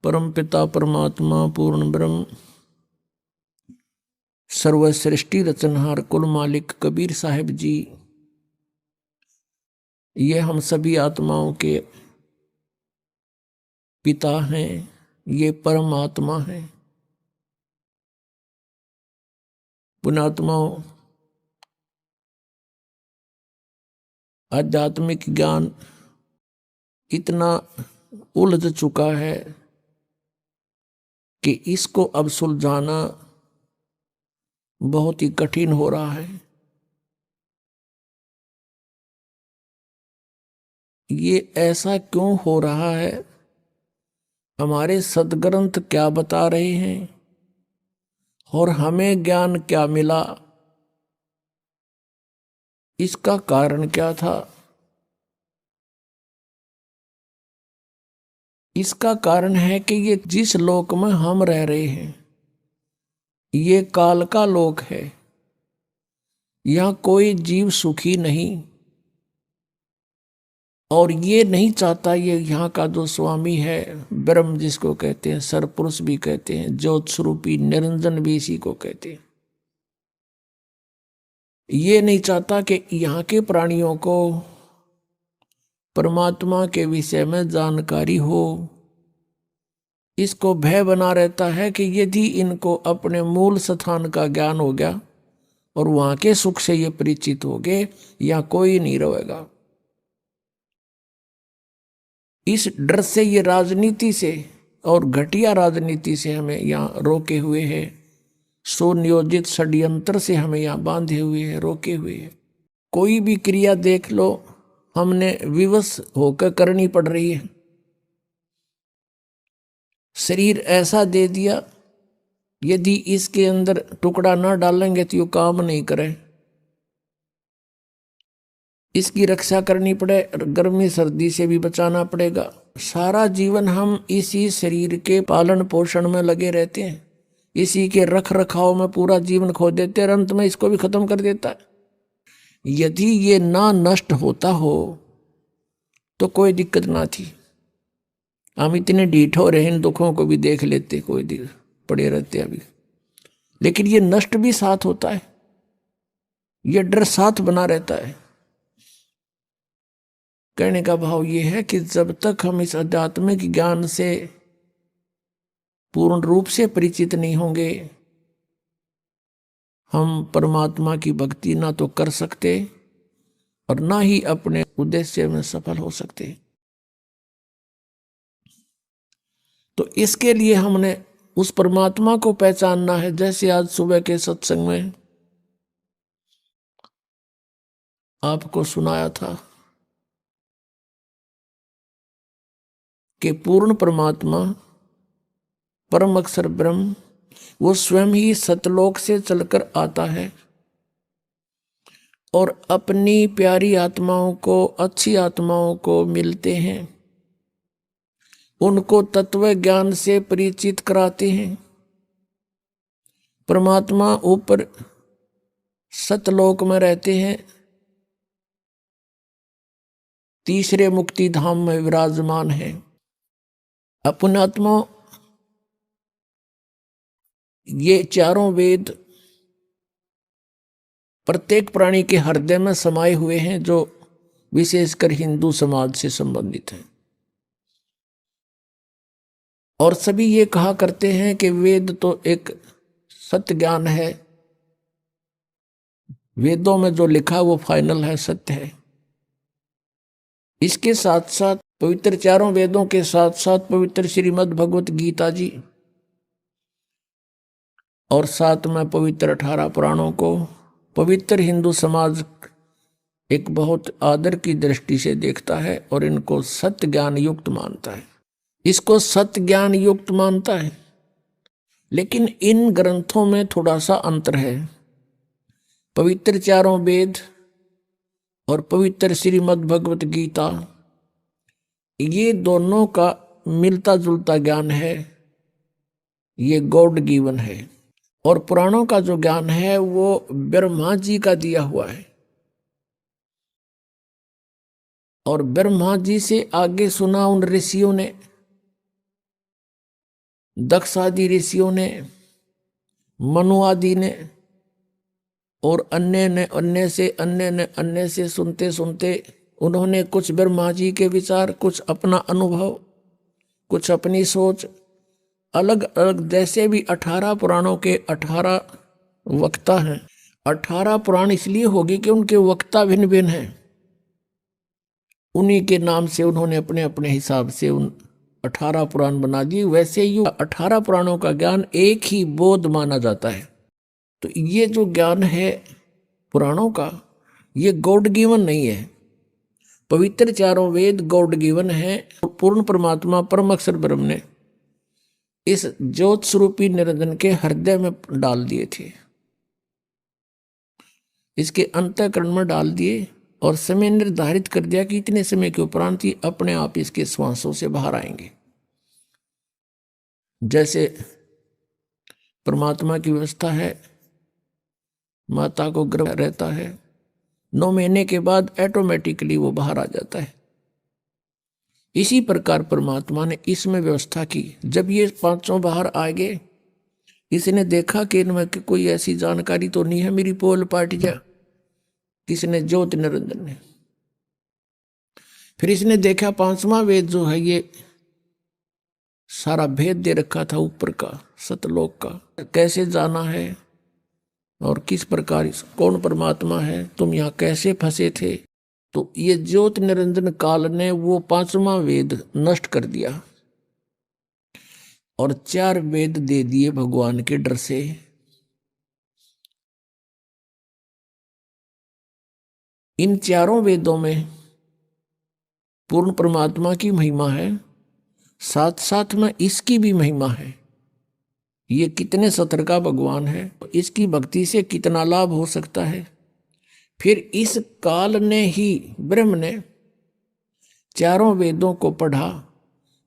परम पिता परमात्मा पूर्ण ब्रह्म सर्व सृष्टि रचनहार कुल मालिक कबीर साहिब जी, ये हम सभी आत्माओं के पिता हैं, ये परमात्मा हैं। पुण्यात्माओं, आध्यात्मिक ज्ञान इतना उलझ चुका है कि इसको अब सुलझाना बहुत ही कठिन हो रहा है। ये ऐसा क्यों हो रहा है? हमारे सद्ग्रंथ क्या बता रहे हैं और हमें ज्ञान क्या मिला? इसका कारण क्या था? इसका कारण है कि ये जिस लोक में हम रह रहे हैं, ये काल का लोक है। यहां कोई जीव सुखी नहीं, और ये नहीं चाहता, ये यहाँ का जो स्वामी है ब्रह्म जिसको कहते हैं, सरपुरुष भी कहते हैं, ज्योत स्वरूपी निरंजन भी इसी को कहते हैं, ये नहीं चाहता कि यहाँ के प्राणियों को परमात्मा के विषय में जानकारी हो। इसको भय बना रहता है कि यदि इनको अपने मूल स्थान का ज्ञान हो गया और वहां के सुख से ये परिचित हो गए, यहाँ कोई नहीं रहेगा। इस डर से ये राजनीति से और घटिया राजनीति से हमें यहाँ रोके हुए है, सुनियोजित षड्यंत्र से हमें यहाँ बांधे हुए है, रोके हुए है। कोई भी क्रिया देख लो, हमने विवश होकर करनी पड़ रही है। शरीर ऐसा दे दिया, यदि इसके अंदर टुकड़ा ना डालेंगे तो ये काम नहीं करे। इसकी रक्षा करनी पड़े, गर्मी सर्दी से भी बचाना पड़ेगा। सारा जीवन हम इसी शरीर के पालन पोषण में लगे रहते हैं, इसी के रख रखाव में पूरा जीवन खो देते हैं, अंत में इसको भी खत्म कर देता है। यदि ये ना नष्ट होता हो तो कोई दिक्कत ना थी। हम इतने ढीठ हो रहे, इन दुखों को भी देख लेते, कोई दिन पड़े रहते अभी। लेकिन ये नष्ट भी साथ होता है, ये डर साथ बना रहता है। कहने का भाव ये है कि जब तक हम इस आध्यात्मिक ज्ञान से पूर्ण रूप से परिचित नहीं होंगे, हम परमात्मा की भक्ति ना तो कर सकते और ना ही अपने उद्देश्य में सफल हो सकते। तो इसके लिए हमने उस परमात्मा को पहचानना है। जैसे आज सुबह के सत्संग में आपको सुनाया था कि पूर्ण परमात्मा परम अक्षर ब्रह्म वो स्वयं ही सतलोक से चलकर आता है और अपनी प्यारी आत्माओं को, अच्छी आत्माओं को मिलते हैं, उनको तत्व ज्ञान से परिचित कराते हैं। परमात्मा ऊपर सतलोक में रहते हैं, तीसरे मुक्ति धाम में विराजमान है। पुण्यात्मा, ये चारों वेद प्रत्येक प्राणी के हृदय में समाये हुए हैं, जो विशेषकर हिंदू समाज से संबंधित हैं। और सभी ये कहा करते हैं कि वेद तो एक सत्य ज्ञान है, वेदों में जो लिखा वो फाइनल है, सत्य है। इसके साथ साथ पवित्र चारों वेदों के साथ साथ पवित्र श्रीमद् भगवत गीता जी और साथ में पवित्र 18 पुराणों को पवित्र हिंदू समाज एक बहुत आदर की दृष्टि से देखता है और इनको सत्य ज्ञान युक्त मानता है, इसको सत्य ज्ञान युक्त मानता है। लेकिन इन ग्रंथों में थोड़ा सा अंतर है। पवित्र चारों वेद और पवित्र श्रीमद् भगवत गीता, ये दोनों का मिलता जुलता ज्ञान है, ये गॉड गिवन है। और पुराणों का जो ज्ञान है वो ब्रह्मा जी का दिया हुआ है, और ब्रह्मा जी से आगे सुना उन ऋषियों ने, दक्ष आदि ऋषियों ने, मनु आदि ने और अन्य से सुनते सुनते उन्होंने कुछ ब्रह्मा जी के विचार, कुछ अपना अनुभव, कुछ अपनी सोच, अलग अलग, जैसे भी 18 पुराणों के 18 वक्ता हैं। 18 पुराण इसलिए होगी कि उनके वक्ता भिन्न भिन्न हैं, उन्हीं के नाम से उन्होंने अपने अपने हिसाब से उन 18 पुराण बना दिए। वैसे ही 18 पुराणों का ज्ञान एक ही बोध माना जाता है। तो ये जो ज्ञान है पुराणों का, ये गॉड गिवन नहीं है। पवित्र चारों वेद गॉड गिवन है। पूर्ण परमात्मा परम अक्षर ब्रह्म ने इस ज्योत स्वरूपी निरंजन के हृदय में डाल दिए थे, इसके अंतःकरण में डाल दिए और समय निर्धारित कर दिया कि इतने समय के उपरांत ही अपने आप इसके श्वासों से बाहर आएंगे। जैसे परमात्मा की व्यवस्था है, माता को गर्भ रहता है, 9 महीने के बाद ऑटोमेटिकली वो बाहर आ जाता है। इसी प्रकार परमात्मा ने इसमें व्यवस्था की। जब ये पांचों बाहर आ गए, इसने देखा कि इनमें कोई ऐसी जानकारी तो नहीं है मेरी पोल पार्टी जा। किसने? ज्योति निरंजन ने। फिर इसने देखा पांचवा वेद जो है ये सारा भेद दे रखा था ऊपर का, सतलोक का, कैसे जाना है और किस प्रकार कौन परमात्मा है, तुम यहाँ कैसे फंसे थे। तो ये ज्योति निरंजन काल ने वो पांचवा वेद नष्ट कर दिया और 4 वेद दे दिए भगवान के डर से। इन चारों वेदों में पूर्ण परमात्मा की महिमा है, साथ साथ में इसकी भी महिमा है। ये कितने सतर का भगवान है, इसकी भक्ति से कितना लाभ हो सकता है। फिर इस काल ने ही ब्रह्म ने चारों वेदों को पढ़ा,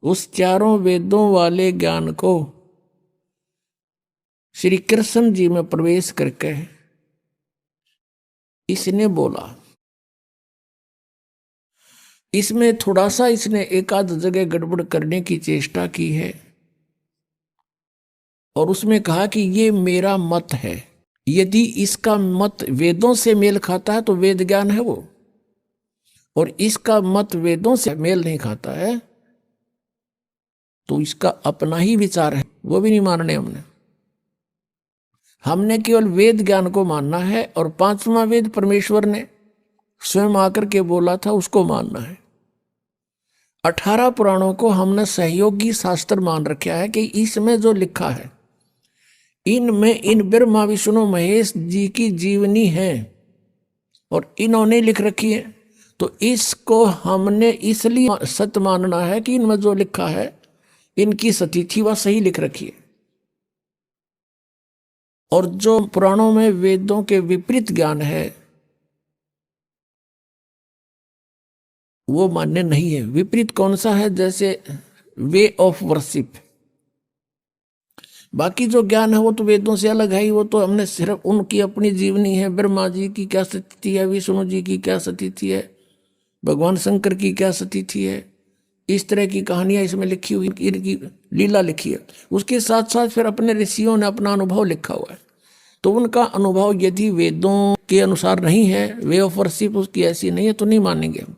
उस चारों वेदों वाले ज्ञान को श्री कृष्ण जी में प्रवेश करके इसने बोला। इसमें थोड़ा सा इसने एक आध जगह गड़बड़ करने की चेष्टा की है और उसमें कहा कि ये मेरा मत है। यदि इसका मत वेदों से मेल खाता है तो वेद ज्ञान है वो, और इसका मत वेदों से मेल नहीं खाता है तो इसका अपना ही विचार है, वो भी नहीं मानने हमने केवल वेद ज्ञान को मानना है और पांचवा वेद परमेश्वर ने स्वयं आकर के बोला था उसको मानना है। 18 पुराणों को हमने सहयोगी शास्त्र मान रखा है कि इसमें जो लिखा है इनमें इन ब्रह्मा विष्णु महेश जी की जीवनी है और इन्होंने लिख रखी है, तो इसको हमने इसलिए सत्य मानना है कि इनमें जो लिखा है इनकी सतीथि वह सही लिख रखी है। और जो पुराणों में वेदों के विपरीत ज्ञान है वो मान्य नहीं है। विपरीत कौन सा है? जैसे वे ऑफ वर्शिप, बाकी जो ज्ञान है वो तो वेदों से अलग है ही, वो तो हमने सिर्फ उनकी अपनी जीवनी है, ब्रह्मा जी की क्या स्थिति है, विष्णु जी की क्या स्थिति है, भगवान शंकर की क्या स्थिति है, इस तरह की कहानियां इसमें लिखी हुई, इनकी लीला लिखी है। उसके साथ साथ फिर अपने ऋषियों ने अपना अनुभव लिखा हुआ है, तो उनका अनुभव यदि वेदों के अनुसार नहीं है, वे ऑफ वर्शिप उसकी ऐसी नहीं है तो नहीं मानेंगे हम।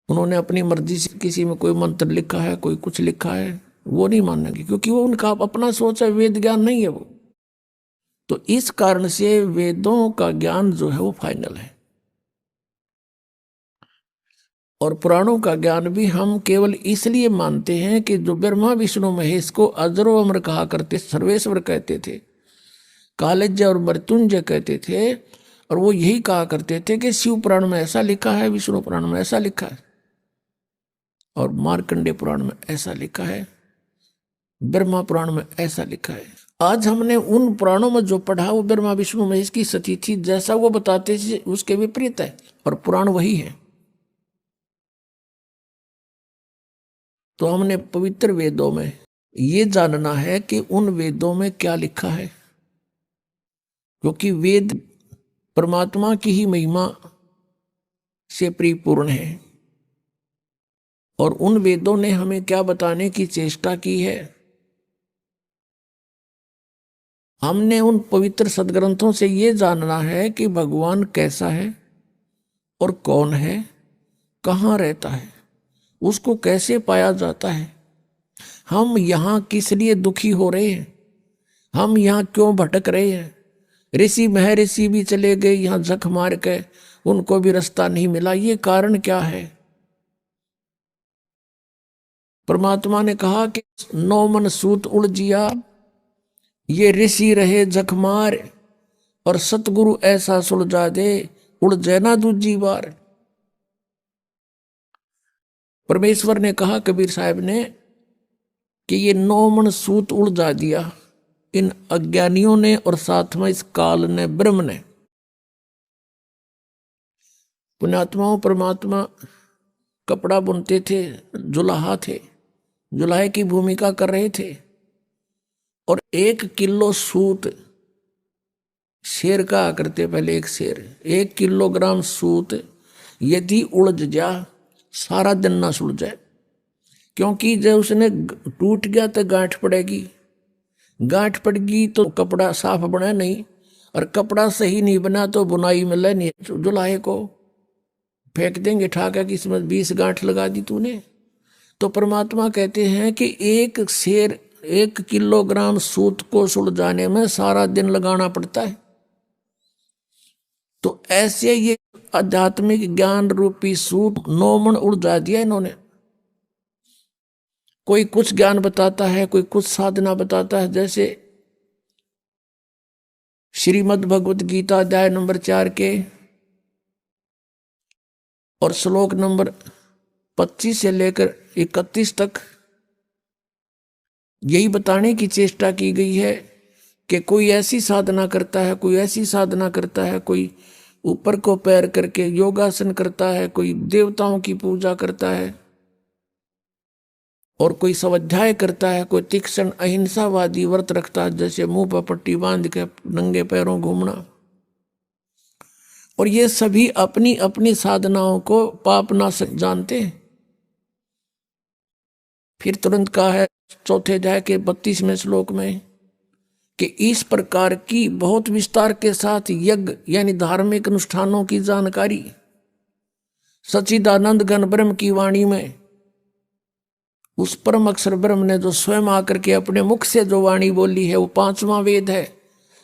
उन्होंने अपनी मर्जी से किसी में कोई मंत्र लिखा है, कोई कुछ लिखा है, वो नहीं मानेंगे क्योंकि वो उनका अपना सोच है, वेद ज्ञान नहीं है वो। तो इस कारण से वेदों का ज्ञान जो है वो फाइनल है और पुराणों का ज्ञान भी हम केवल इसलिए मानते हैं कि जो ब्रह्मा विष्णु महेश को अजरो अमर कहा करते, सर्वेश्वर कहते थे, कालज्य और मृत्युंजय कहते थे, और वो यही कहा करते थे कि शिव पुराण में ऐसा लिखा है, विष्णु पुराण में ऐसा लिखा है और मार्कंडेय पुराण में ऐसा लिखा है, ब्रह्मा पुराण में ऐसा लिखा है। आज हमने उन पुराणों में जो पढ़ा वो ब्रह्मा विष्णु महेश की सतीथि जैसा वो बताते थे उसके विपरीत है और पुराण वही है। तो हमने पवित्र वेदों में ये जानना है कि उन वेदों में क्या लिखा है, क्योंकि वेद परमात्मा की ही महिमा से परिपूर्ण है। और उन वेदों ने हमें क्या बताने की चेष्टा की है? हमने उन पवित्र सदग्रंथों से ये जानना है कि भगवान कैसा है और कौन है, कहाँ रहता है, उसको कैसे पाया जाता है, हम यहाँ किस लिए दुखी हो रहे हैं, हम यहाँ क्यों भटक रहे हैं। ऋषि महर्षि भी चले गए यहाँ जख मार के, उनको भी रास्ता नहीं मिला, ये कारण क्या है? परमात्मा ने कहा कि नौ मन सूत उलझिया, ये ऋषि रहे जखमार, और सतगुरु ऐसा सुलझा दे, उलझे ना दूजी बार। परमेश्वर ने कहा कबीर साहब ने कि ये नौ मन सूत उलझा दिया इन अज्ञानियों ने, और साथ में इस काल ने, ब्रह्म ने। पुण्यात्माओं, परमात्मा कपड़ा बुनते थे, जुलाहा थे, जुलाहे की भूमिका कर रहे थे, और 1 किलो सूत, शेर कहा करते पहले, एक शेर, 1 किलोग्राम सूत यदि उलझ जा, सारा दिन ना सुलझे, क्योंकि जब उसने टूट गया तो गांठ पड़ेगी, गांठ पड़गी तो कपड़ा साफ बना नहीं, और कपड़ा सही नहीं बना तो बुनाई मिले नहीं, जुलाहे को फेंक देंगे ठाका कि इसमें 20 गांठ लगा दी तूने। तो परमात्मा कहते हैं कि एक शेर 1 किलोग्राम सूत को सुलझाने में सारा दिन लगाना पड़ता है। तो ऐसे ये आध्यात्मिक ज्ञान रूपी सूत 9 मन उलझा दिया इन्होंने। कोई कुछ ज्ञान बताता है, कोई कुछ साधना बताता है, जैसे श्रीमद् भगवत गीता अध्याय नंबर 4 के और श्लोक नंबर 25 से लेकर 31 तक यही बताने की चेष्टा की गई है कि कोई ऐसी साधना करता है, कोई ऐसी साधना करता है, कोई ऊपर को पैर करके योगासन करता है, कोई देवताओं की पूजा करता है, और कोई स्वाध्याय करता है, कोई तीक्ष्ण अहिंसावादी व्रत रखता है, जैसे मुंह पर पट्टी बांध के नंगे पैरों घूमना। और ये सभी अपनी अपनी साधनाओं को पाप नाशक जानते हैं। फिर तुरंत कहा है चौथे अध्याय के 32वें श्लोक में कि इस प्रकार की बहुत विस्तार के साथ यज्ञ यानी धार्मिक अनुष्ठानों की जानकारी सच्चिदानंद घन ब्रह्म की वाणी में, उस परम अक्षर ब्रह्म ने जो स्वयं आकर के अपने मुख से जो वाणी बोली है, वो 5वां वेद है।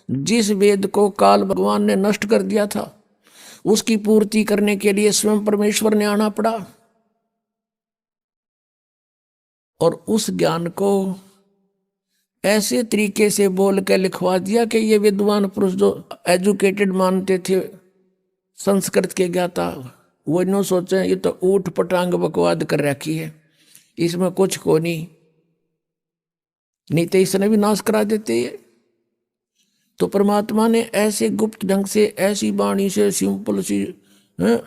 जिस वेद को काल भगवान ने नष्ट कर दिया था, उसकी पूर्ति करने के लिए स्वयं परमेश्वर ने आना पड़ा, और उस ज्ञान को ऐसे तरीके से बोल के लिखवा दिया कि ये विद्वान पुरुष जो एजुकेटेड मानते थे, संस्कृत के ज्ञाता, वो इन्हों सोचे ये तो ऊट पटांग बकवाद कर रखी है, इसमें कुछ को नहीं तो इसने भी नाश करा देते है। तो परमात्मा ने ऐसे गुप्त ढंग से, ऐसी वाणी से, सिंपल सी,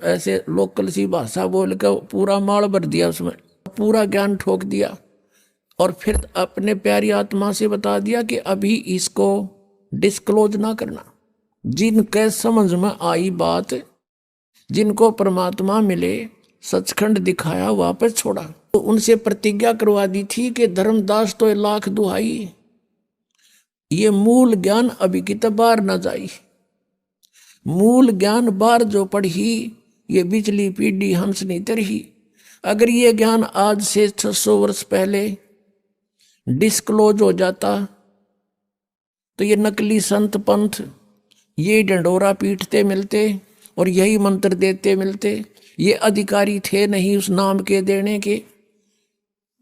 ऐसे लोकल सी भाषा बोल के पूरा माल भर दिया, उसमें पूरा ज्ञान ठोक दिया, और फिर अपने प्यारी आत्मा से बता दिया कि अभी इसको डिस्क्लोज ना करना। जिनके समझ में आई बात, जिनको परमात्मा मिले, सचखंड दिखाया, वापस छोड़ा, तो उनसे प्रतिज्ञा करवा दी थी कि धर्मदास तो 1,00,000 दुहाई, ये मूल ज्ञान अभी की तो बाहर न जाई। मूल ज्ञान बाहर जो पढ़ी, ये बिचली पीढ़ी हंस नहीं तरही। अगर ये ज्ञान आज से 600 वर्ष पहले डिस्क्लोज हो जाता, तो ये नकली संत पंथ ये डंडोरा पीटते मिलते और यही मंत्र देते मिलते, ये अधिकारी थे नहीं उस नाम के देने के,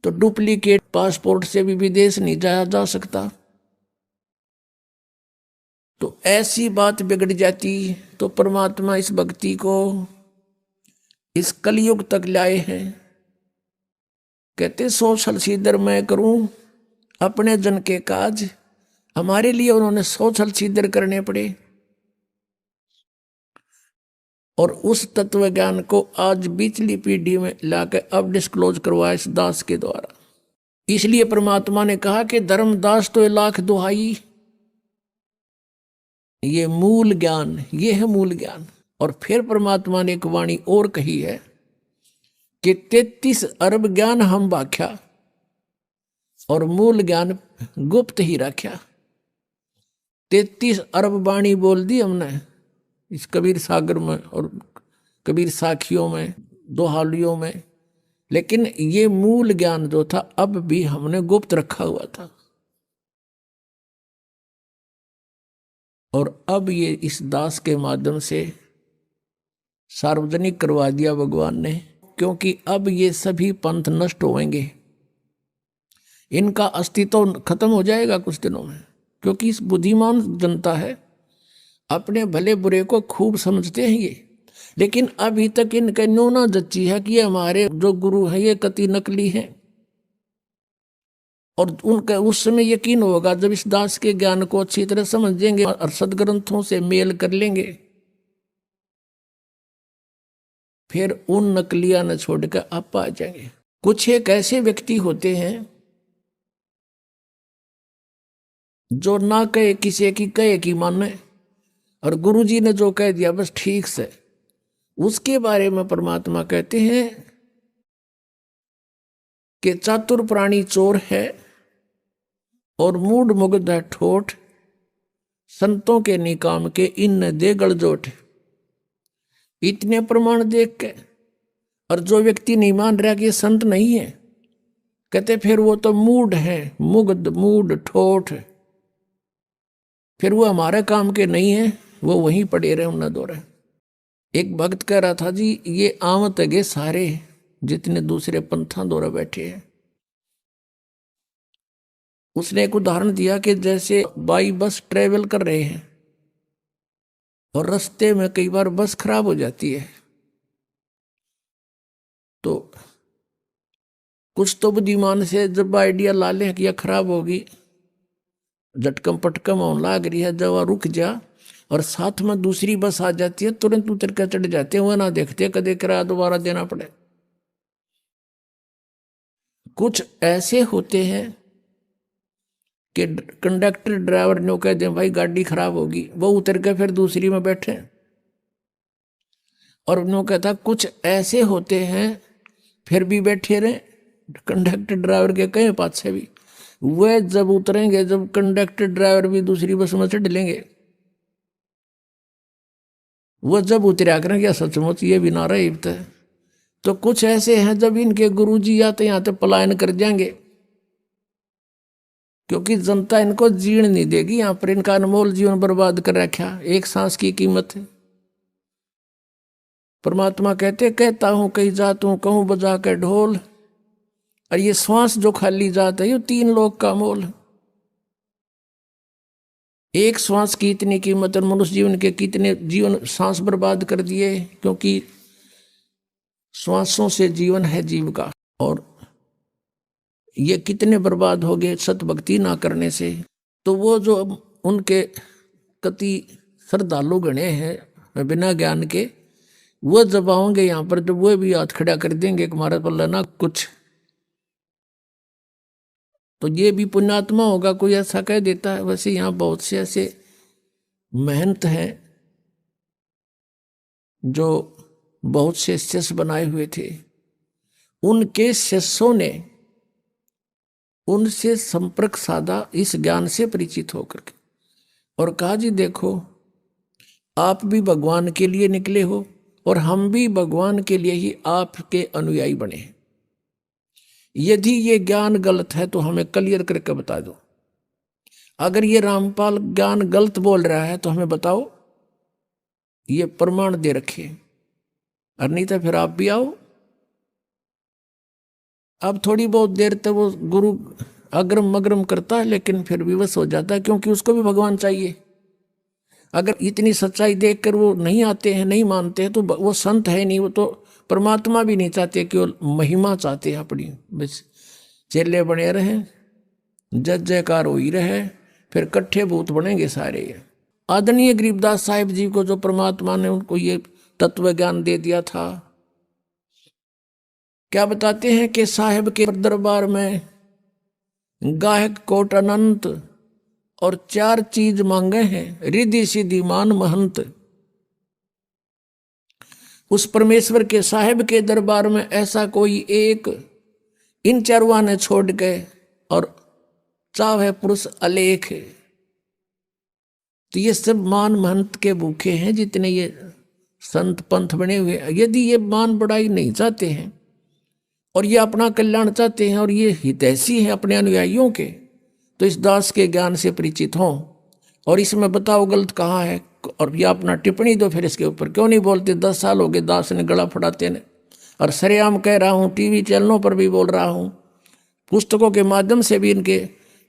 तो डुप्लीकेट पासपोर्ट से भी विदेश नहीं जाया जा सकता। तो ऐसी बात बिगड़ जाती। तो परमात्मा इस भक्ति को इस कलयुग तक लाए हैं। कहते 100 छल सीदर मैं करूं अपने जन के काज, हमारे लिए उन्होंने 100 छल सीदर करने पड़े, और उस तत्व ज्ञान को आज बीचली पीढ़ी में लाकर अब डिस्क्लोज करवाया इस दास के द्वारा। इसलिए परमात्मा ने कहा कि धर्मदास तो 1,00,000 दुहाई, ये मूल ज्ञान, ये है मूल ज्ञान। और फिर परमात्मा ने एक वाणी और कही है कि 33 अरब ज्ञान हम व्याख्या और मूल ज्ञान गुप्त ही रखा। 33 अरब वाणी बोल दी हमने इस कबीर सागर में और कबीर साखियों में, दोहालियों में, लेकिन ये मूल ज्ञान जो था अब भी हमने गुप्त रखा हुआ था। और अब ये इस दास के माध्यम से सार्वजनिक करवा दिया भगवान ने, क्योंकि अब ये सभी पंथ नष्ट होंगे, इनका अस्तित्व खत्म हो जाएगा कुछ दिनों में। क्योंकि इस बुद्धिमान जनता है, अपने भले बुरे को खूब समझते हैं ये, लेकिन अभी तक इनके न्यूना जच्ची है कि ये हमारे जो गुरु हैं ये कति नकली हैं। और उनका उस समय यकीन होगा जब इस दास के ज्ञान को अच्छी तरह समझेंगे और सदग्रंथों से मेल कर लेंगे, फिर उन नकलिया न छोड़कर आप आ जाएंगे। कुछ एक ऐसे व्यक्ति होते हैं जो ना कहे किसी की, कहे कि माने, और गुरुजी ने जो कह दिया बस ठीक से, उसके बारे में परमात्मा कहते हैं कि चातुर प्राणी चोर है और मूढ़ मुग्ध है ठोठ, संतों के निकाम के इन दे गलजोट। इतने प्रमाण देख के और जो व्यक्ति नहीं मान रहा कि ये संत नहीं है, कहते फिर वो तो मूढ़ है, मुग्ध मूढ़ ठोठ, फिर वो हमारे काम के नहीं है, वो वहीं पड़े रहे न दो रहे। एक भक्त कह रहा था जी ये आमत गे सारे जितने दूसरे पंथा दौरा बैठे हैं। उसने एक उदाहरण दिया कि जैसे बाई बस ट्रेवल कर रहे हैं और रास्ते में कई बार बस खराब हो जाती है, तो कुछ तो बुद्धिमान से जब आइडिया ला ले कि यह खराब होगी, झटकम पटकम होने लाग रही है, जब रुक जा और साथ में दूसरी बस आ जाती है, तुरंत उतर कर चढ़ जाते हैं, वह ना देखते कदे किराया दोबारा देना पड़े। कुछ ऐसे होते हैं कि कंडक्टर ड्राइवर ने कह दे भाई गाड़ी खराब होगी, वो उतर के फिर दूसरी में बैठे। और उन्होंने कहता कुछ ऐसे होते हैं फिर भी बैठे रहे, कंडक्टर ड्राइवर के कहे पाछे भी, वह जब उतरेंगे, जब कंडक्टर ड्राइवर भी दूसरी बस में चढ़ लेंगे, वह जब उतरा करें क्या सचमुच ये भी नारा इब्त है। तो कुछ ऐसे हैं जब इनके गुरुजी आते यहाँ तो पलायन कर जाएंगे, क्योंकि जनता इनको जीण नहीं देगी। यहाँ पर इनका अनमोल जीवन बर्बाद कर रखा, एक सांस की कीमत है। परमात्मा कहते कहता हूं कहीं जात हूं कहूं बजा के ढोल, और ये श्वास जो खाली जात है ये 3 लोग का मोल। एक श्वास की इतनी कीमत और मनुष्य जीवन के कितने जीवन सांस बर्बाद कर दिए, क्योंकि श्वासों से जीवन है जीव का, और ये कितने बर्बाद हो गए सत भक्ति ना करने से। तो वो जो उनके कति श्रद्धालु गणे हैं बिना ज्ञान के, वो जब आओगे यहाँ पर जब वो भी हाथ खड़ा कर देंगे कि हमारे पर लेना कुछ, तो ये भी पुण्यात्मा होगा, कोई ऐसा कह देता है। वैसे यहाँ बहुत से ऐसे महंत हैं जो बहुत से शिष्य बनाए हुए थे, उनके शिष्यों ने उनसे संपर्क साधा इस ज्ञान से परिचित होकर के, और कहा जी देखो आप भी भगवान के लिए निकले हो और हम भी भगवान के लिए ही आपके अनुयायी बने हैं। यदि ये ज्ञान गलत है तो हमें क्लियर करके बता दो। अगर ये रामपाल ज्ञान गलत बोल रहा है तो हमें बताओ, ये प्रमाण दे रखे, और नहीं तो फिर आप भी आओ। अब थोड़ी बहुत देर तक वो गुरु अग्रम मग्रम करता है, लेकिन फिर विवश हो जाता है, क्योंकि उसको भी भगवान चाहिए। अगर इतनी सच्चाई देखकर वो नहीं आते हैं, नहीं मानते हैं, तो वो संत है नहीं, वो तो परमात्मा भी नहीं चाहते, केवल महिमा चाहते हैं अपनी। बस चेले बने रहे, जय जयकार हो ही रहे, फिर कट्ठे भूत बनेंगे सारे। आदरणीय गरीबदास साहिब जी को जो परमात्मा ने उनको ये तत्व ज्ञान दे दिया था, क्या बताते हैं कि साहिब के दरबार में गायक कोट अनंत और 4 चीज मांगे हैं, रिद्धि सिद्धि मान महंत। उस परमेश्वर के साहिब के दरबार में ऐसा कोई एक इन चरवा ने छोड़ के और चाहे पुरुष अलेख है। तो ये सब मान महंत के भूखे हैं जितने ये संत पंथ बने हुए। यदि ये मान बढ़ाई नहीं चाहते हैं और ये अपना कल्याण चाहते हैं और ये हितैषी हैं अपने अनुयायियों के, तो इस दास के ज्ञान से परिचित हों और इसमें बताओ गलत कहाँ है, और ये अपना टिप्पणी दो फिर इसके ऊपर। क्यों नहीं बोलते? 10 साल हो गए दास ने गला फड़ाते ने, और सरेआम कह रहा हूँ, टीवी चैनलों पर भी बोल रहा हूँ, पुस्तकों के माध्यम से भी इनके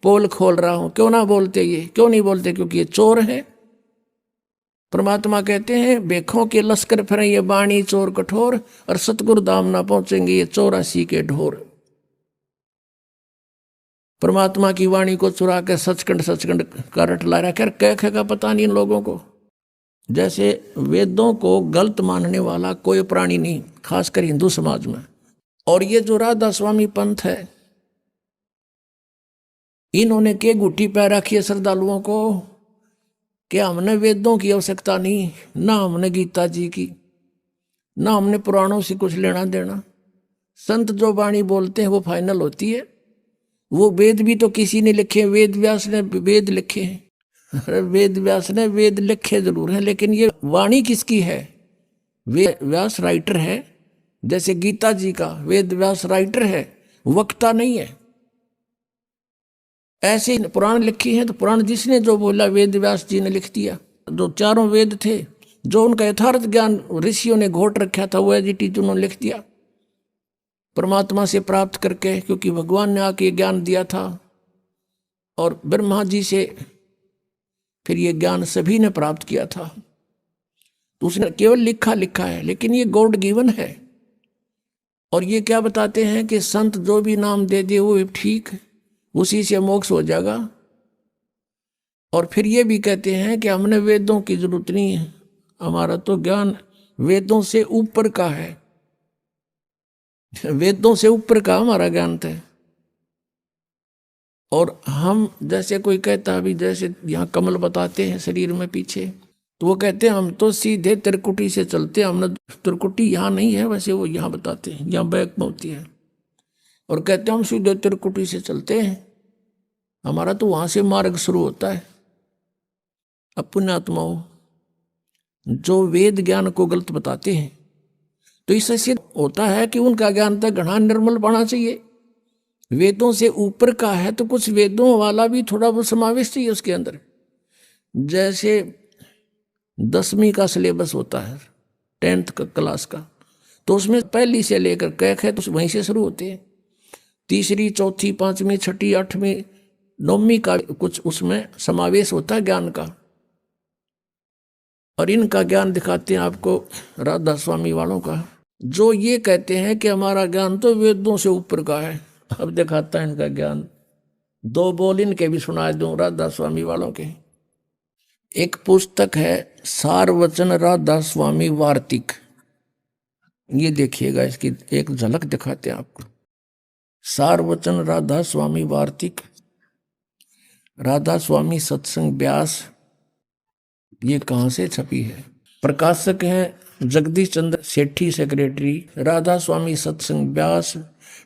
पोल खोल रहा हूँ। क्यों ना बोलते? ये क्यों नहीं बोलते? क्योंकि ये चोर है। परमात्मा कहते हैं बेखों के लश्कर फिरें ये बाणी चोर कठोर, और सतगुरु धाम ना पहुंचेंगे ये 84 के ढोर। परमात्मा की वाणी को चुरा के सचखंड का रट ला रखा, कह का पता नहीं इन लोगों को। जैसे वेदों को गलत मानने वाला कोई प्राणी नहीं, खासकर हिंदू समाज में। और ये जो राधा स्वामी पंथ है, इन्होंने के गुट्ठी पै रखी है श्रद्धालुओं को कि हमने वेदों की आवश्यकता नहीं, ना हमने गीता जी की, ना हमने पुराणों से कुछ लेना देना। संत जो वाणी बोलते हैं वो फाइनल होती है। वो वेद भी तो किसी ने लिखे, वेद व्यास ने वेद लिखे हैं। अरे वेद व्यास ने वेद लिखे जरूर हैं, लेकिन ये वाणी किसकी है? वेद व्यास राइटर है, जैसे गीता जी का वेद व्यास राइटर है, वक्ता नहीं है। ऐसे पुराण लिखे हैं तो पुराण जिसने जो बोला वेद व्यास जी ने लिख दिया। जो चारों वेद थे, जो उनका यथार्थ ज्ञान ऋषियों ने घोट रखा था, वो एजिटी उन्होंने लिख दिया परमात्मा से प्राप्त करके, क्योंकि भगवान ने आके ज्ञान दिया था। और ब्रह्मा जी से फिर ये ज्ञान सभी ने प्राप्त किया था। तो उसने केवल लिखा है, लेकिन ये गॉड गिवन है। और ये क्या बताते हैं कि संत जो भी नाम दे दे वो ठीक, उसी से मोक्ष हो जाएगा। और फिर ये भी कहते हैं कि हमने वेदों की जरूरत नहीं है, हमारा तो ज्ञान वेदों से ऊपर का है। वेदों से ऊपर का हमारा ज्ञान है। और हम जैसे कोई कहता अभी, जैसे यहाँ कमल बताते हैं शरीर में पीछे, तो वो कहते हैं हम तो सीधे त्रिकुटी से चलते हैं, हमने त्रिकुटी यहाँ नहीं है, वैसे वो यहाँ बताते हैं, यहाँ बैक में होती है। और कहते हैं हम सीधे त्रिकुटी से चलते हैं, हमारा तो वहां से मार्ग शुरू होता है। अब पुण्यात्माओं जो वेद ज्ञान को गलत बताते हैं, तो इससे सिद्ध होता है कि उनका ज्ञान तक घना निर्मल होना चाहिए। वेदों से ऊपर का है तो कुछ वेदों वाला भी थोड़ा बहुत समावेश चाहिए उसके अंदर। जैसे 10वीं का सिलेबस होता है, 10th का क्लास का, तो उसमें पहली से लेकर कैक है तो वहीं से शुरू होते हैं। तीसरी, चौथी, 5वीं, 6ठी, 8वीं, 9वीं का कुछ उसमें समावेश होता है ज्ञान का। और इनका ज्ञान दिखाते हैं आपको राधा स्वामी वालों का, जो ये कहते हैं कि हमारा ज्ञान तो वेदों से ऊपर का है। अब दिखाता है इनका ज्ञान। 2 बोल इनके भी सुना दूं राधा स्वामी वालों के। एक पुस्तक है सारवचन राधा स्वामी वार्तिक, ये देखिएगा, इसकी एक झलक दिखाते हैं आपको। सारवचन राधा स्वामी वार्तिक, राधा स्वामी सत्संग व्यास, ये कहाँ से छपी है? प्रकाशक हैं जगदीश चंद्र सेठी, सेक्रेटरी, राधा स्वामी सत्संग व्यास,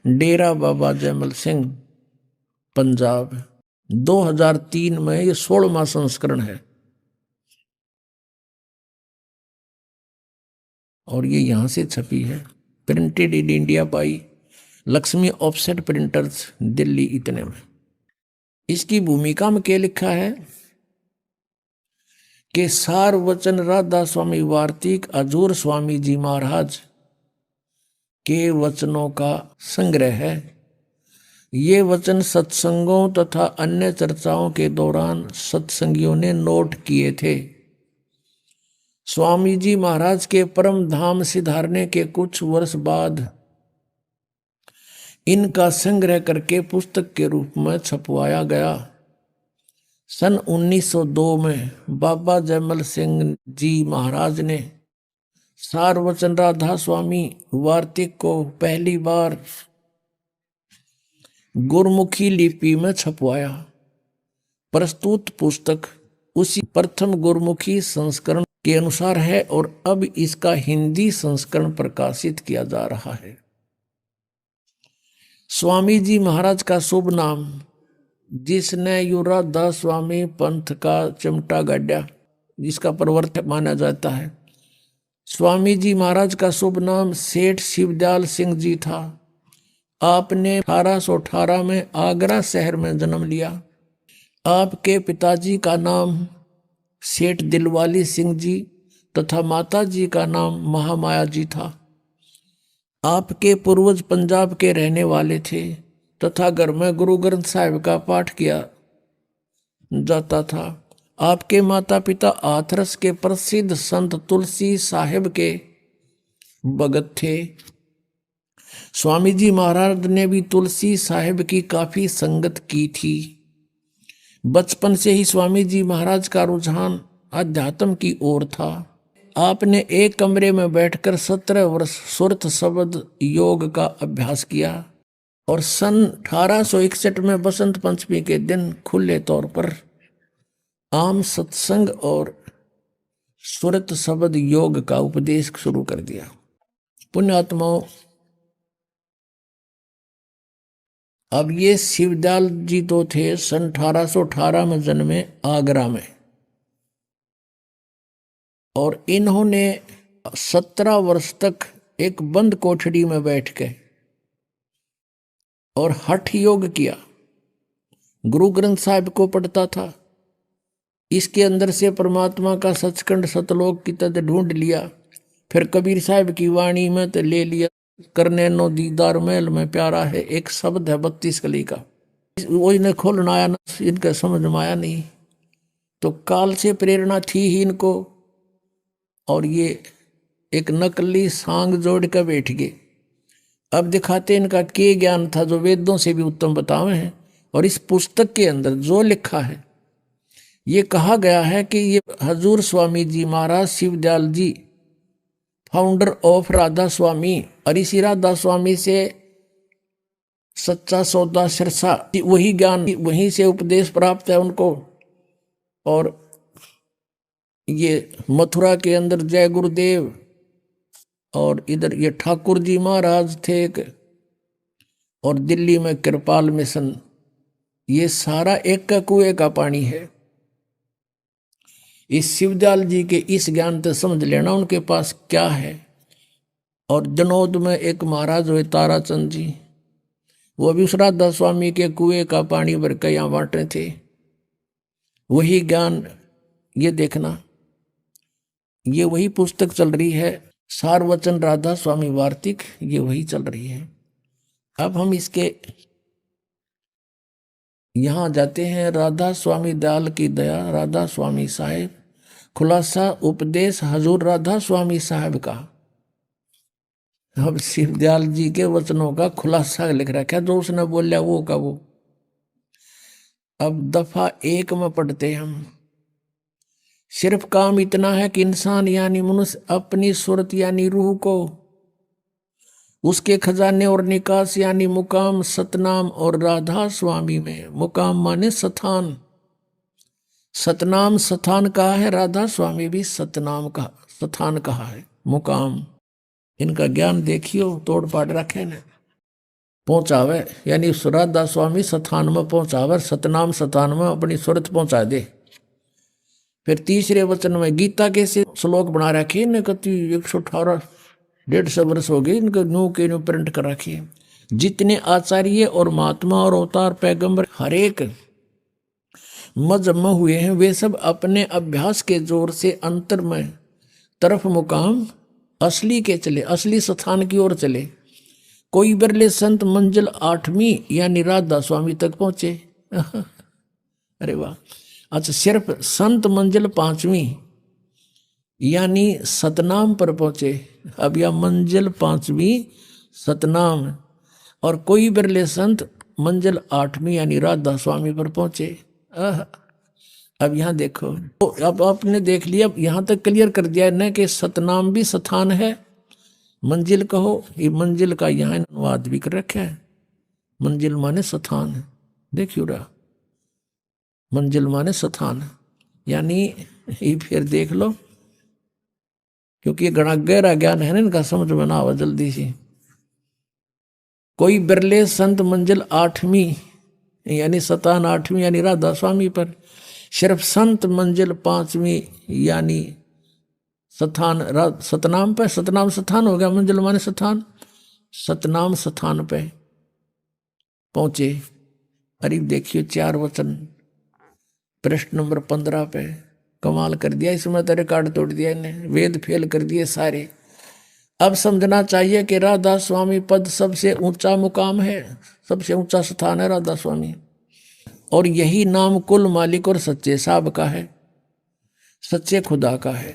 डेरा बाबा जयमल सिंह, पंजाब। 2003 में ये 16वां संस्करण है। और ये यहां से छपी है, printed in India by Lakshmi offset printers, Delhi. इतने में इसकी भूमिका में क्या लिखा है कि सारवचन राधा स्वामी वार्तिक हजूर स्वामी जी महाराज के वचनों का संग्रह है। ये वचन सत्संगों तथा अन्य चर्चाओं के दौरान सत्संगियों ने नोट किए थे। स्वामी जी महाराज के परम धाम सिधारने के कुछ वर्ष बाद इनका संग्रह करके पुस्तक के रूप में छपवाया गया। सन 1902 में बाबा जयमल सिंह जी महाराज ने सारवचन राधा स्वामी वार्तिक को पहली बार गुरमुखी लिपि में छपवाया। प्रस्तुत पुस्तक उसी प्रथम गुरमुखी संस्करण के अनुसार है और अब इसका हिंदी संस्करण प्रकाशित किया जा रहा है। स्वामी जी महाराज का शुभ नाम, जिसने युवराज दास स्वामी पंथ का चिमटा गाड़ा, जिसका प्रवर्तक माना जाता है। स्वामी जी महाराज का शुभ नाम सेठ शिवदयाल सिंह जी था। आपने 1818 में आगरा शहर में जन्म लिया। आपके पिताजी का नाम सेठ दिलवाली सिंह जी तथा माता जी का नाम महामाया जी था। आपके पूर्वज पंजाब के रहने वाले थे तथा घर में गुरु ग्रंथ साहिब का पाठ किया जाता था। आपके माता पिता हाथरस के प्रसिद्ध संत तुलसी साहिब के भगत थे। स्वामी जी महाराज ने भी तुलसी साहिब की काफी संगत की थी। बचपन से ही स्वामी जी महाराज का रुझान अध्यात्म की ओर था। आपने एक कमरे में बैठकर 17 वर्ष सुरत शब्द योग का अभ्यास किया और सन 1861 में बसंत पंचमी के दिन खुले तौर पर आम सत्संग और सुरत शब्द योग का उपदेश शुरू कर दिया। पुण्यात्माओं, अब ये शिवदयाल जी तो थे सन 1818 में जन्मे आगरा में, और इन्होंने 17 वर्ष तक एक बंद कोठड़ी में बैठ के और हठ योग किया। गुरु ग्रंथ साहिब को पढ़ता था। इसके अंदर से परमात्मा का सचखंड सतलोक की तद ढूंढ लिया। फिर कबीर साहिब की वाणी में तो ले लिया, करने नो दीदार महल में प्यारा है, एक शब्द है 32 कली का। वो इन्हें खोलना आया ना, इनका समझ में आया नहीं, तो काल से प्रेरणा थी ही इनको, और ये एक नकली सांग जोड़ कर बैठ गए। अब दिखाते इनका के ज्ञान था जो वेदों से भी उत्तम बतावे हैं। और इस पुस्तक के अंदर जो लिखा है, ये कहा गया है कि ये हजूर स्वामी जी महाराज शिवदयाल जी फाउंडर ऑफ राधा स्वामी, और इसी राधा स्वामी से सच्चा सौदा सिरसा, वही ज्ञान वहीं से उपदेश प्राप्त है उनको। और ये मथुरा के अंदर जय गुरुदेव, और इधर ये ठाकुर जी महाराज थे एक, और दिल्ली में कृपाल मिशन, ये सारा एक का कुएं का पानी है। इस शिवदयाल जी के इस ज्ञान से समझ लेना उनके पास क्या है। और जनौद में एक महाराज हुए ताराचंद जी, वो भी राधा स्वामी के कुएं का पानी भर के यहाँ बांटे थे। वही ज्ञान ये देखना, ये वही पुस्तक चल रही है, सारवचन राधा स्वामी वार्तिक, ये वही चल रही है। अब हम इसके यहाँ जाते हैं। राधा स्वामी दयाल की दया, राधा स्वामी साहेब, खुलासा उपदेश हजूर राधा स्वामी साहब का। अब शिवदयाल जी के वचनों का खुलासा लिख रखा है, जो उसने बोला वो का वो। अब दफा 1 में पढ़ते हम। सिर्फ काम इतना है कि इंसान यानी मनुष्य अपनी सूरत यानी रूह को उसके खजाने और निकास यानी मुकाम सतनाम और राधा स्वामी में, मुकाम माने स्थान, सतनाम स्थान कहा है, राधा स्वामी भी सतनाम का स्थान कहा है, मुकाम। इनका ज्ञान देखियो, तोड़ पाड़ रखे न पहुंचावे, यानी राधा स्वामी स्थान में पहुंचावे, सतनाम स्थान में अपनी सूरत पहुंचा दे। फिर तीसरे वचन में गीता के से श्लोक बना रखे, इन्हें कति 118 150 वर्ष हो गए इनको न्यू के न्यू प्रिंट कर रखी। जितने आचार्य और महात्मा और अवतार पैगंबर हरेक मजमा हुए हैं, वे सब अपने अभ्यास के जोर से अंतर में तरफ मुकाम असली के चले, असली स्थान की ओर चले। कोई बिरले संत मंजिल 8वीं यानी राधा स्वामी तक पहुंचे। अरे वाह। अच्छा, सिर्फ संत मंजिल 5वीं यानी सतनाम पर पहुंचे। अब यह मंजिल 5वीं सतनाम, और कोई बिरले संत मंजिल 8वीं यानी राधा स्वामी पर पहुंचे। अब यहाँ देखो, तो अब आपने देख लिया, यहाँ तक क्लियर कर दिया न कि सतनाम भी स्थान है, मंजिल कहो, ये मंजिल का यहाँ अनुवाद भी कर रखा है। मंजिल माने स्थान, देखियो रहा, मंजिल माने स्थान, यानी ये फिर देख लो क्योंकि ये घना गहरा ज्ञान है ना इनका, समझ में ना आवा जल्दी से। कोई बिरले संत मंजिल 8वीं यानी सतान 8वीं यानी राधा स्वामी पर, सिर्फ संत मंजिल 5वीं यानी सतनाम पे, सतनाम स्थान हो गया, मंजिल माने स्थान, सतनाम स्थान पे पहुंचे। अरे देखिए 4 वचन प्रश्न नंबर 15 पे, कमाल कर दिया इसमें तो, रिकॉर्ड तोड़ दिया इन्हें, वेद फेल कर दिए सारे। अब समझना चाहिए कि राधा स्वामी पद सबसे ऊंचा मुकाम है, सबसे ऊंचा स्थान है राधा स्वामी, और यही नाम कुल मालिक और सच्चे साहब का है, सच्चे खुदा का है।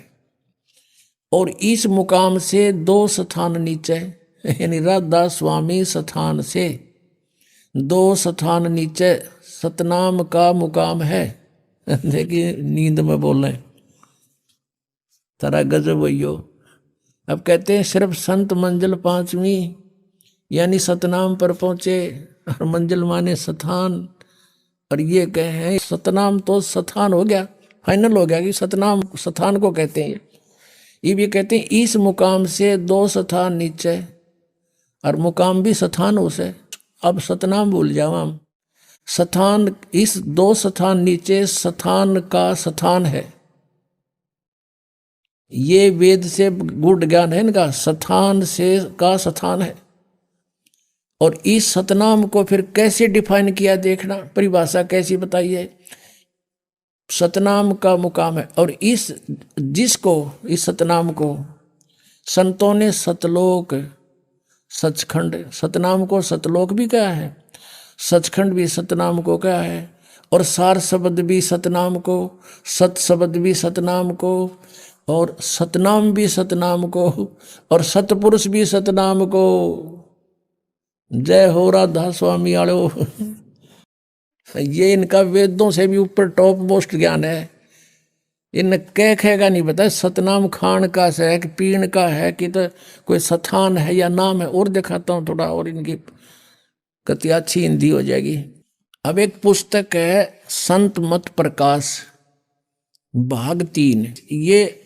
और इस मुकाम से 2 स्थान नीचे, यानी राधा स्वामी स्थान से 2 स्थान नीचे सतनाम का मुकाम है। देखिए नींद में बोल रहे तारा गजब वही। अब कहते हैं सिर्फ संत मंजिल 5वीं यानी सतनाम पर पहुंचे, और मंजिल माने स्थान, और ये कहे सतनाम तो स्थान हो गया, फाइनल हो गया कि सतनाम स्थान को कहते हैं। ये भी कहते हैं इस मुकाम से 2 स्थान नीचे, और मुकाम भी स्थान उसे, अब सतनाम भूल जाओ हम, स्थान इस 2 स्थान नीचे स्थान का स्थान है। ये वेद से गूढ़ ज्ञान है इनका, स्थान से का स्थान है। और इस सतनाम को फिर कैसे डिफाइन किया, देखना परिभाषा कैसी बताइए। सतनाम का मुकाम है, और इस जिसको इस सतनाम को संतों ने सतलोक सचखंड, सतनाम को सतलोक भी कहा है, सचखंड भी सतनाम को कहा है, और सार शब्द भी सतनाम को, सत शब्द भी सतनाम को, और सतनाम भी सतनाम को, और सतपुरुष भी सतनाम को। जय हो राधा स्वामी आलो। ये इनका वेदों से भी ऊपर टॉप मोस्ट ज्ञान है। इन कह खेगा नहीं पता सतनाम खान का है कि पीण का है कि तो कोई स्थान है या नाम है। और दिखाता हूँ थोड़ा, और इनकी कति अच्छी हिंदी हो जाएगी। अब एक पुस्तक है संत मत प्रकाश भाग 3, ये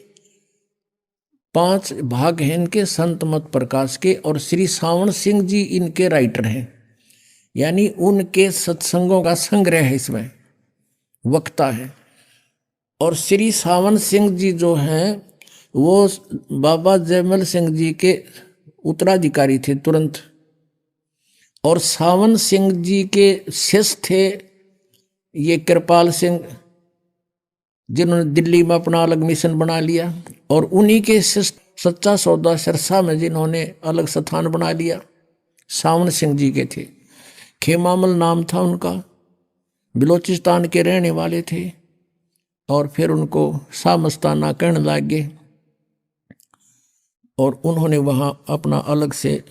5 भाग हैं इनके संत मत प्रकाश के, और श्री सावण सिंह जी इनके राइटर हैं, यानी उनके सत्संगों का संग्रह है, इसमें वक्ता है। और श्री सावन सिंह जी जो हैं वो बाबा जयमल सिंह जी के उत्तराधिकारी थे तुरंत, और सावन सिंह जी के शिष्य थे ये कृपाल सिंह, जिन्होंने दिल्ली में अपना अलग मिशन बना लिया, और उन्हीं के शिष्य सच्चा सौदा सिरसा में जिन्होंने अलग स्थान बना लिया, सावन सिंह जी के थे। खेमामल नाम था उनका, बलोचिस्तान के रहने वाले थे, और फिर उनको शाह मस्ताना कहने लग गए, और उन्होंने वहाँ अपना अलग से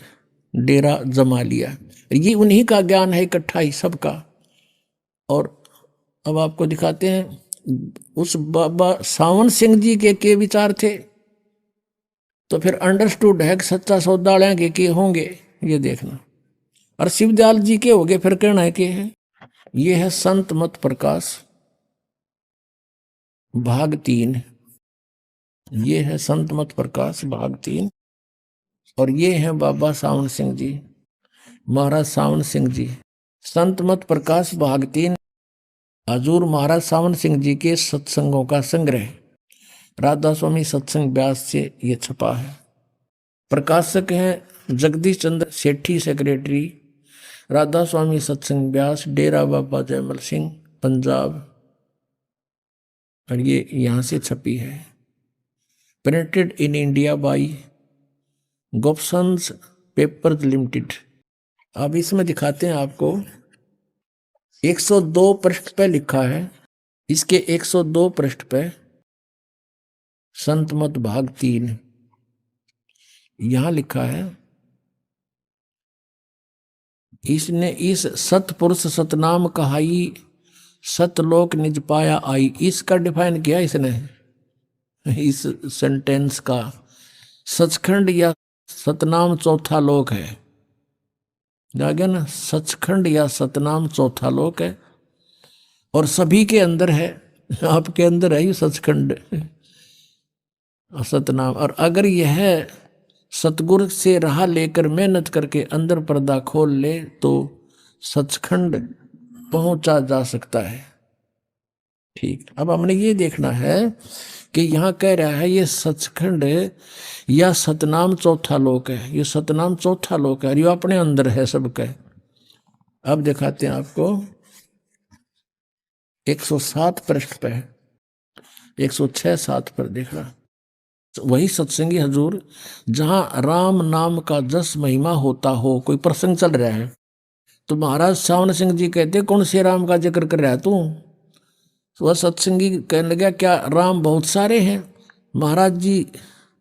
डेरा जमा लिया। ये उन्हीं का ज्ञान है इकट्ठा ही सबका। और अब आपको दिखाते हैं उस बाबा सावन सिंह जी के विचार थे, तो फिर अंडरस्टूड है कि सच्चा सौदा के होंगे, ये देखना। और शिवदयाल जी के हो गए, फिर कहना है कि है ये है संत मत प्रकाश भाग 3, ये है संत मत प्रकाश भाग 3, और ये है बाबा सावन सिंह जी, महाराज सावन सिंह जी। संत मत प्रकाश भाग 3 हजूर महाराज सावन सिंह जी के सत्संगों का संग्रह, राधा स्वामी सत्संग व्यास से ये छपा है। प्रकाशक हैं जगदीश चंद्र सेठी, सेक्रेटरी राधा स्वामी सत्संग व्यास, डेरा बाबा जयमल सिंह, पंजाब। और ये यहाँ से छपी है। Printed in India by Gopsons Papers Limited. अब इसमें दिखाते हैं आपको, 102 पृष्ठ पे लिखा है, इसके 102 पृष्ठ पे संत मत भाग 3 यहां लिखा है, इसने इस सतपुरुष सतनाम कहाई, सतलोक निज पाया आई, इसका डिफाइन किया इसने इस सेंटेंस का। सचखंड या सतनाम चौथा लोक है, जागे ना, सचखंड या सतनाम चौथा लोक है, और सभी के अंदर है, आपके अंदर है ये सचखंड। सतनाम। और अगर यह सतगुरु से राह लेकर मेहनत करके अंदर पर्दा खोल ले तो सचखंड पहुंचा जा सकता है। ठीक, अब हमने ये देखना है कि यहाँ कह रहा है ये सचखंड या सतनाम चौथा लोक है। ये सतनाम चौथा लोक है और ये अपने अंदर है सबका। अब दिखाते हैं आपको 107 पृष्ठ पे, 106-7 पर देख रहा, वही सत्संगी हजूर जहां राम नाम का जस महिमा होता हो। कोई प्रसंग चल रहा है तो महाराज सावन सिंह जी कहते कौन से राम का जिक्र कर रहा है तू? वह सत्संगी कहने लगा क्या राम बहुत सारे हैं? महाराज जी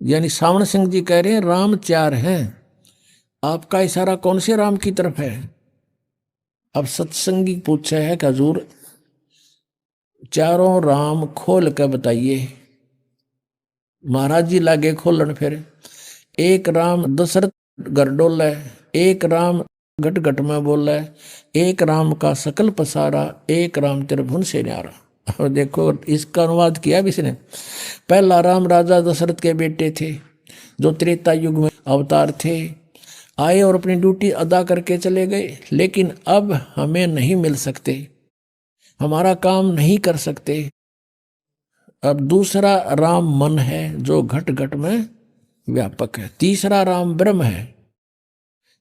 यानी सावन सिंह जी कह रहे हैं राम 4 हैं। आपका इशारा कौन से राम की तरफ है? अब सत्संगी पूछा है कि हजूर चारों राम खोल कर बताइए। महाराज जी लागे खोलन। फिर एक राम दशरथ घर डोला, एक राम घट घट में बोला, एक राम का सकल पसारा, एक राम त्रिभुवन से न्यारा। और देखो इसका अनुवाद किया भी इसने। पहला राम राजा दशरथ के बेटे थे जो त्रेता युग में अवतार थे, आए और अपनी ड्यूटी अदा करके चले गए, लेकिन अब हमें नहीं मिल सकते, हमारा काम नहीं कर सकते। अब दूसरा राम मन है जो घट घट में व्यापक है। तीसरा राम ब्रह्म है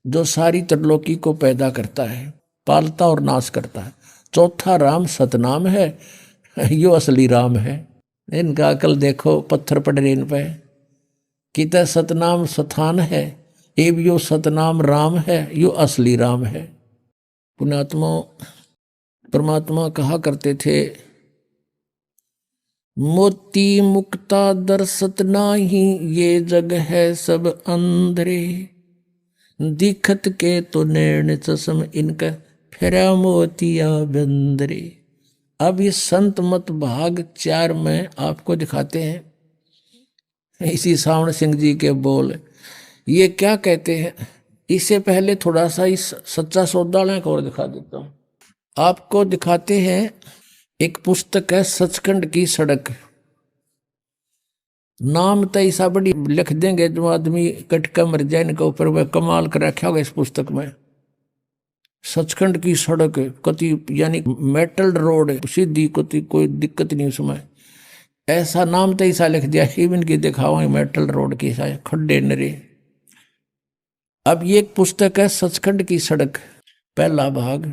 जो सारी त्रिलोकी को पैदा करता है, पालता और नाश करता है। चौथा राम सतनाम है, यो असली राम है। इनका अकल देखो पत्थर पड़ रहे इन पे। किता सतनाम स्थान है, एव यो सतनाम राम है, यो असली राम है। पुण्यात्मा परमात्मा कहा करते थे मोती मुक्ता दर्शत नाही, ये जग है सब अंधरे, दिखत के तो नैन चश्म इनका, फेरा मोतिया बंदरे। अब ये संत मत भाग 4 में आपको दिखाते हैं इसी सावन सिंह जी के बोल। ये क्या कहते हैं? इससे पहले थोड़ा सा इस सच्चा सौदा को और दिखा देता हूँ आपको। दिखाते हैं एक पुस्तक है सचखंड की सड़क। नाम तो ऐसा बड़ी लिख देंगे जो आदमी कटका मर जाए, इनके ऊपर वह कमाल कर रखा होगा इस पुस्तक में। सचखंड की सड़क कति यानी मेटल रोड है सीधी, कति कोई दिक्कत नहीं उसमें। ऐसा नाम तो ऐसा लिख दिया, इवन की दिखावा मेटल रोड की खड्डे नरे। अब ये एक पुस्तक है सचखंड की सड़क, पहला भाग।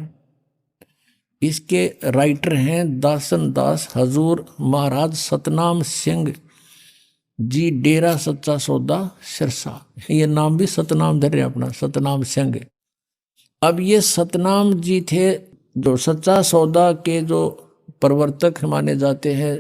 इसके राइटर हैं दासन दास हजूर महाराज सतनाम सिंह जी, डेरा सच्चा सौदा सिरसा। ये नाम भी सतनाम धर रहे अपना, सतनाम सिंह। अब ये सतनाम जी थे जो सच्चा सौदा के जो प्रवर्तक माने जाते हैं।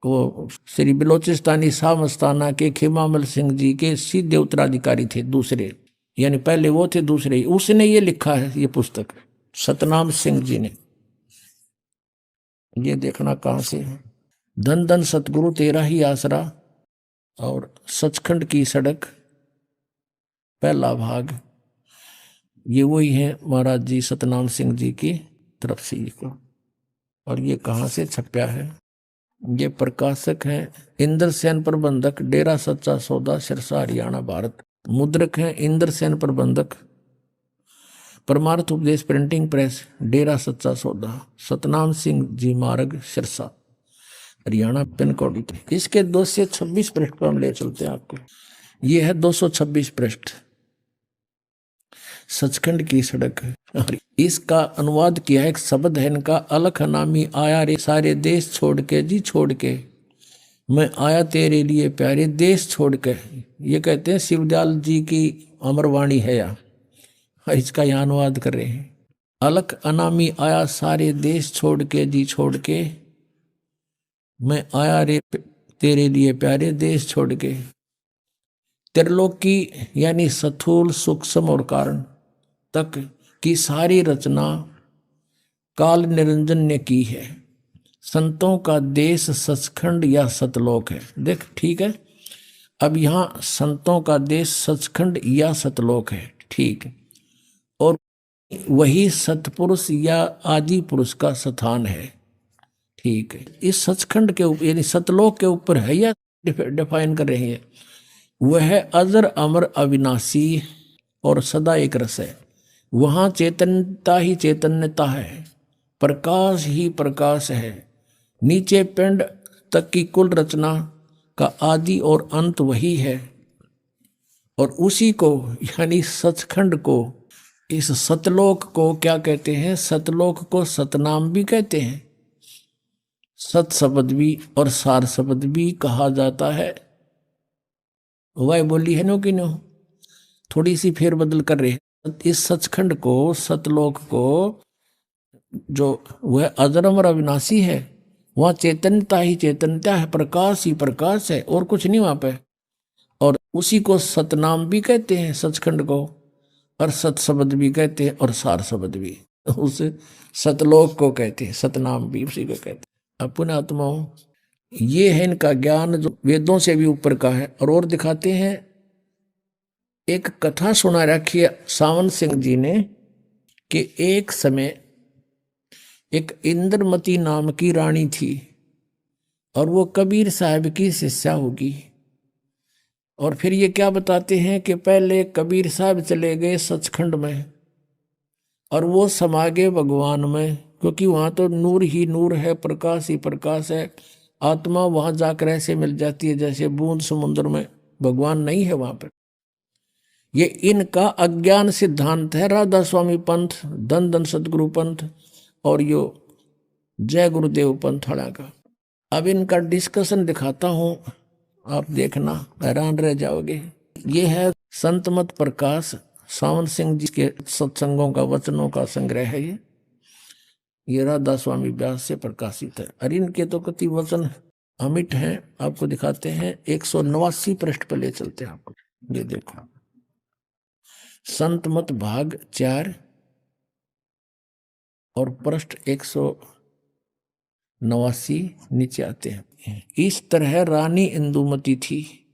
वो श्री बलोचिस्तानी शाह मस्ताना के खिमामल सिंह जी के सीधे उत्तराधिकारी थे दूसरे, यानी पहले वो थे दूसरे। उसने ये लिखा है ये पुस्तक सतनाम सिंह जी ने। ये देखना कहाँ से है। धन धन सतगुरु तेरा ही आसरा और सचखंड की सड़क, पहला भाग। ये वही है महाराज जी सतनाम सिंह जी की तरफ से ये को। और ये कहाँ से छपया है? ये प्रकाशक हैं इंद्र सेन प्रबंधक, डेरा सच्चा सौदा सिरसा हरियाणा भारत। मुद्रक हैं इंद्र सेन प्रबंधक, परमार्थ उपदेश प्रिंटिंग प्रेस, डेरा सच्चा सौदा, सतनाम सिंह जी मार्ग सिरसा हरियाणा, पिन कोड। इसके 226 पृष्ठ पर हम ले चलते हैं आपको। ये है 226 पृष्ठ सचखंड की सड़क। इसका अनुवाद किया है, एक शब्द है इनका, अलख नामी आया रे सारे देश छोड़ के, जी छोड़ के मैं आया तेरे लिए प्यारे देश छोड़ के। ये कहते हैं शिवदयाल जी की अमरवाणी है या इसका यहाँ अनुवाद कर रहे हैं। अलख अनामी आया सारे देश छोड़ के, जी छोड़ के मैं आया रे तेरे लिए प्यारे देश छोड़ के। त्रिलोकी यानी स्थूल सूक्ष्म और कारण तक की सारी रचना काल निरंजन ने की है। संतों का देश सचखंड या सतलोक है। देख ठीक है, अब यहाँ संतों का देश सचखंड या सतलोक है, ठीक। और वही सतपुरुष या आदि पुरुष का स्थान है, ठीक है। इस सचखंड के ऊपर यानी सतलोक के ऊपर है या डिफाइन कर रहे हैं। वह अजर अमर अविनाशी और सदा एक रस है। वहाँ चैतन्यता ही चैतन्यता है, प्रकाश ही प्रकाश है। नीचे पिंड तक की कुल रचना का आदि और अंत वही है। और उसी को यानी सचखंड को, इस सतलोक को क्या कहते हैं? सतलोक को सतनाम भी कहते हैं, सत शब्द भी और सार शब्द भी कहा जाता है। वह बोली है नो कि नो, थोड़ी सी फेरबदल कर रहे हैं। इस सचखंड को, सतलोक को, जो वह अजरमर अविनाशी है, वहाँ चैतन्यता ही चैतन्यता है, प्रकाश ही प्रकाश है, और कुछ नहीं वहाँ पे। और उसी को सतनाम भी कहते हैं, सचखंड को, और सत शब्द भी कहते हैं, और सार शब्द भी। उस सतलोक को कहते हैं, सतनाम भी उसी को कहते हैं। अपने आत्माओं, ये है इनका ज्ञान जो वेदों से भी ऊपर का है। और दिखाते हैं, एक कथा सुना रखी है सावन सिंह जी ने कि एक समय एक इंद्रमती नाम की रानी थी, और वो कबीर साहब की शिष्या होगी। और फिर ये क्या बताते हैं कि पहले कबीर साहब चले गए सचखंड में, और वो समा गए भगवान में, क्योंकि वहाँ तो नूर ही नूर है, प्रकाश ही प्रकाश है। आत्मा वहाँ जाकर ऐसे मिल जाती है जैसे बूंद समुद्र में, भगवान नहीं है वहाँ पर। ये इनका अज्ञान सिद्धांत है। राधा स्वामी पंथ, धन धन सतगुरु पंथ, और यो जय गुरुदेव पंथाड़ा का। अब इनका डिस्कशन दिखाता हूँ, आप देखना, हैरान रह जाओगे। ये है संत मत प्रकाश, सावन सिंह जी के सत्संगों का, वचनों का संग्रह है ये राधा स्वामी व्यास से प्रकाशित है। और इनके तो कति वचन अमिट हैं, आपको दिखाते हैं। 189 पृष्ठ पर ले चलते हैं आपको। ये देखो, संत मत भाग 4 और पृष्ठ 189 नीचे आते हैं। इस तरह रानी इंदुमती थी।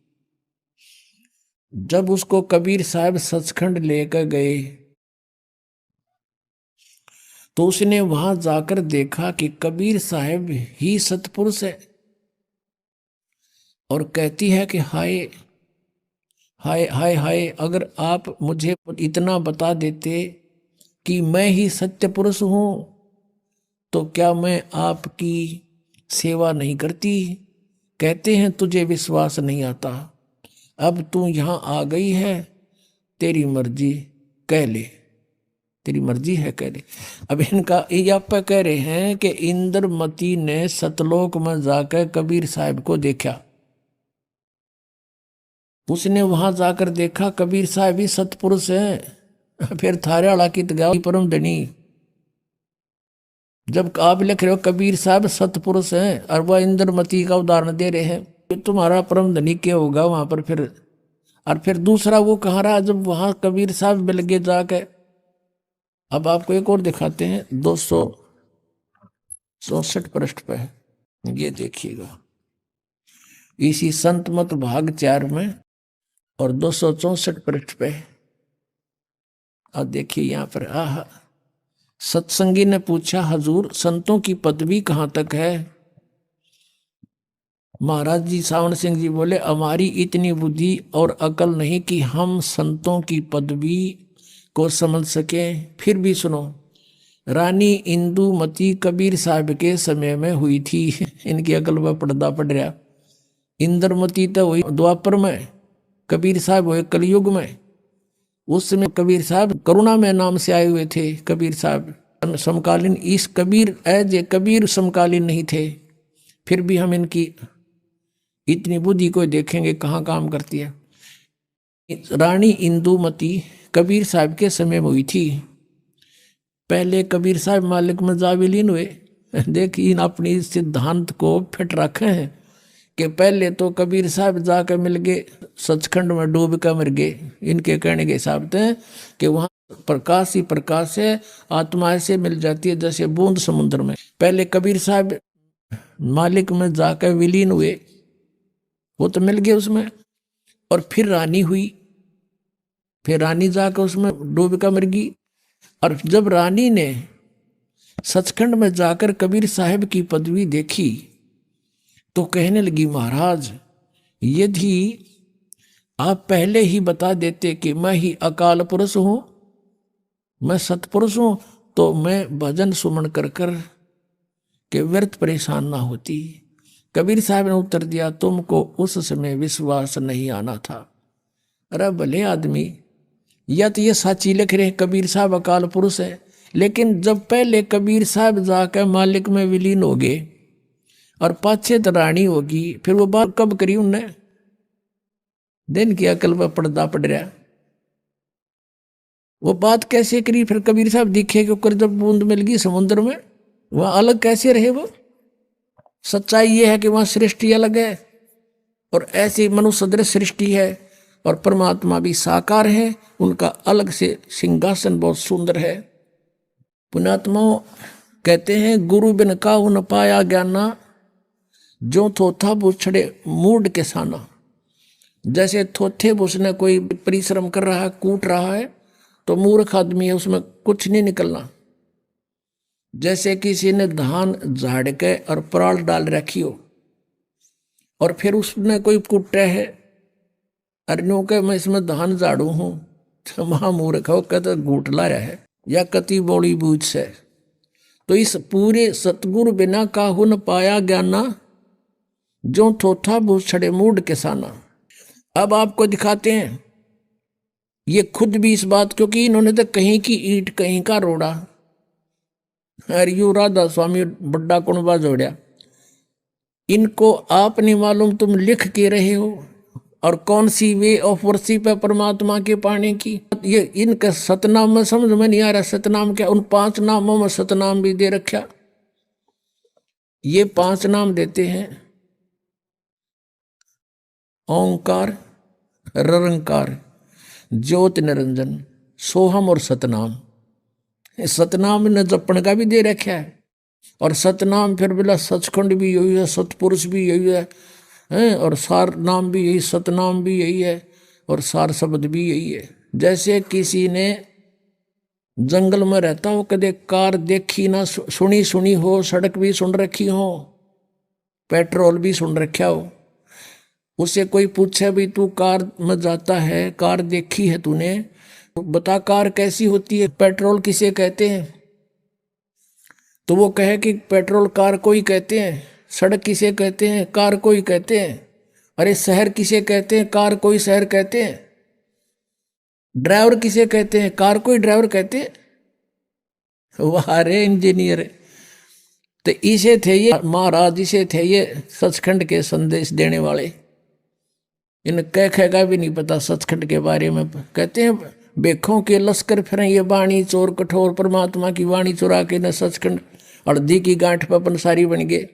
जब उसको कबीर साहब सचखंड लेकर गए तो उसने वहां जाकर देखा कि कबीर साहब ही सतपुरुष है, और कहती है कि हाय हाय हाय हाय, अगर आप मुझे इतना बता देते कि मैं ही सत्य पुरुष हूं तो क्या मैं आपकी सेवा नहीं करती? कहते हैं तुझे विश्वास नहीं आता, अब तू यहां आ गई है, तेरी मर्जी कह ले, तेरी मर्जी है कह ले। अब इनका यह कह रहे हैं कि इंद्रमती ने सतलोक में जाकर कबीर साहब को देखा। उसने वहां जाकर देखा कबीर साहब ही सतपुरुष है। फिर थारे आला की तगाई परम धनी। जब आप लिख रहे हो कबीर साहब सतपुरुष हैं और वह इंद्रमती का उदाहरण दे रहे हैं, तो तुम्हारा परम धनी क्या होगा वहां पर फिर? और फिर दूसरा वो कहाँ रहा जब वहां कबीर साहब मिल गए जाके। अब आपको एक और दिखाते हैं, 264 पृष्ठ पे है, ये देखिएगा, इसी संत मत भाग 4 में और 264 पृष्ठ पे। अब देखिए यहाँ पर, आह, सत्संगी ने पूछा, हजूर संतों की पदवी कहाँ तक है? महाराज जी सावन सिंह जी बोले, हमारी इतनी बुद्धि और अकल नहीं कि हम संतों की पदवी को समझ सके। फिर भी सुनो, रानी इंदुमती कबीर साहब के समय में हुई थी। इनकी अकल पर पर्दा पड़ रहा। इंद्रमती तो हुई द्वापर में, कबीर साहब हुए कलयुग में। उस समय कबीर साहब करुणा में नाम से आए हुए थे। कबीर साहब समकालीन, इस कबीर एज कबीर समकालीन नहीं थे। फिर भी हम इनकी इतनी बुद्धि को देखेंगे कहाँ काम करती है। रानी इंदुमती कबीर साहब के समय में हुई थी। पहले कबीर साहब मालिक में जा विलीन हुए। देखिए अपनी सिद्धांत को फिट रखे हैं कि पहले तो कबीर साहब जाकर मिल गए, सचखंड में डूब कर मर गए। इनके कहने के हिसाब से कि वहाँ प्रकाश ही प्रकाश है, आत्मा ऐसे मिल जाती है जैसे बूंद समुद्र में। पहले कबीर साहब मालिक में जाकर विलीन हुए, वो तो मिल गए उसमें, और फिर रानी हुई, फिर रानी जाकर उसमें डूब कर मर गई। और जब रानी ने सचखंड में जाकर कबीर साहब की पदवी देखी तो कहने लगी, महाराज यदि आप पहले ही बता देते कि मैं ही अकाल पुरुष हूं, मैं सतपुरुष हूं, तो मैं भजन सुमन कर कर के व्यर्थ परेशान ना होती। कबीर साहब ने उत्तर दिया, तुमको उस समय विश्वास नहीं आना था। अरे भले आदमी, या तो ये साची लिख रहे कबीर साहब अकाल पुरुष है, लेकिन जब पहले कबीर साहब जाकर मालिक में विलीन हो गए और पाछे तो रानी होगी, फिर वो बात कब करी उनने? दिन की अकल पर पर्दा पड़ रहा, वो बात कैसे करी? फिर कबीर साहब दिखे कि ऊपर जब बूंद मिल गई समुद्र में, वहां अलग कैसे रहे वो? सच्चाई ये है कि वहां सृष्टि अलग है और ऐसी मनुष्य सदृश सृष्टि है, और परमात्मा भी साकार है, उनका अलग से सिंहासन बहुत सुंदर है। पुण्यात्मा कहते हैं, गुरु बिन काहू न पाया ज्ञाना, जो थोथा बुछड़े मूड के साना। जैसे थोथे बुसने कोई परिश्रम कर रहा है, कूट रहा है, तो मूर्ख आदमी है, उसमें कुछ नहीं निकलना। जैसे किसी ने धान झाड़ के और पराल डाल रखी हो और फिर उसने कोई कुटे है, अरे के मैं इसमें धान झाड़ू हूं, तो महामूर्ख हो, कहते घूटला रहा है या कति बोली बूझ से। तो इस पूरे सतगुरु बिना काहू न पाया ज्ञाना, जो थोथा भूछड़े मूड के साना। अब आपको दिखाते हैं, ये खुद भी इस बात, क्योंकि इन्होंने तो कहीं की ईंट कहीं का रोड़ा, अरे यू राधा स्वामी बड्डा कुणबा जोड़िया। इनको आप नहीं मालूम तुम लिख के रहे हो, और कौन सी वे ऑफ वर्शिप है परमात्मा के पाने की। ये इनका सतनाम में समझ में नहीं आ रहा, सतनाम क्या? उन 5 नामों में सतनाम भी दे रखा। ये 5 नाम देते हैं, ओंकार, ररंकार, ज्योत निरंजन, सोहम और सतनाम। सतनाम ने जपन का भी दे रखा है, और सतनाम फिर बोला सचखंड भी यही है, सतपुरुष भी यही है, और सार नाम भी यही, सतनाम भी यही है, और सार शब्द भी यही है। जैसे किसी ने जंगल में रहता हो, कदे कार देखी ना, सुनी हो, सड़क भी सुन रखी हो, पेट्रोल भी सुन रखा हो, उसे कोई पूछे भी तू कार में जाता है, कार देखी है तूने, बता कार कैसी होती है, पेट्रोल किसे कहते हैं? तो वो कहे कि पेट्रोल कार को ही कहते हैं। सड़क किसे कहते हैं? कार को ही कहते हैं। अरे शहर किसे कहते हैं? कार को ही शहर कहते हैं। ड्राइवर किसे कहते हैं? कार को ही ड्राइवर कहते हैं। वाह रे इंजीनियर! तो इसे थे ये महाराज, इसे थे ये सचखंड के संदेश देने वाले। इन कह का भी नहीं पता सचखंड के बारे में। कहते हैं बेखों के लश्कर फिर ये वाणी चोर कठोर, परमात्मा की वाणी चुरा के न सचखंड हल्दी की गांठ पर पंसारी बन गए,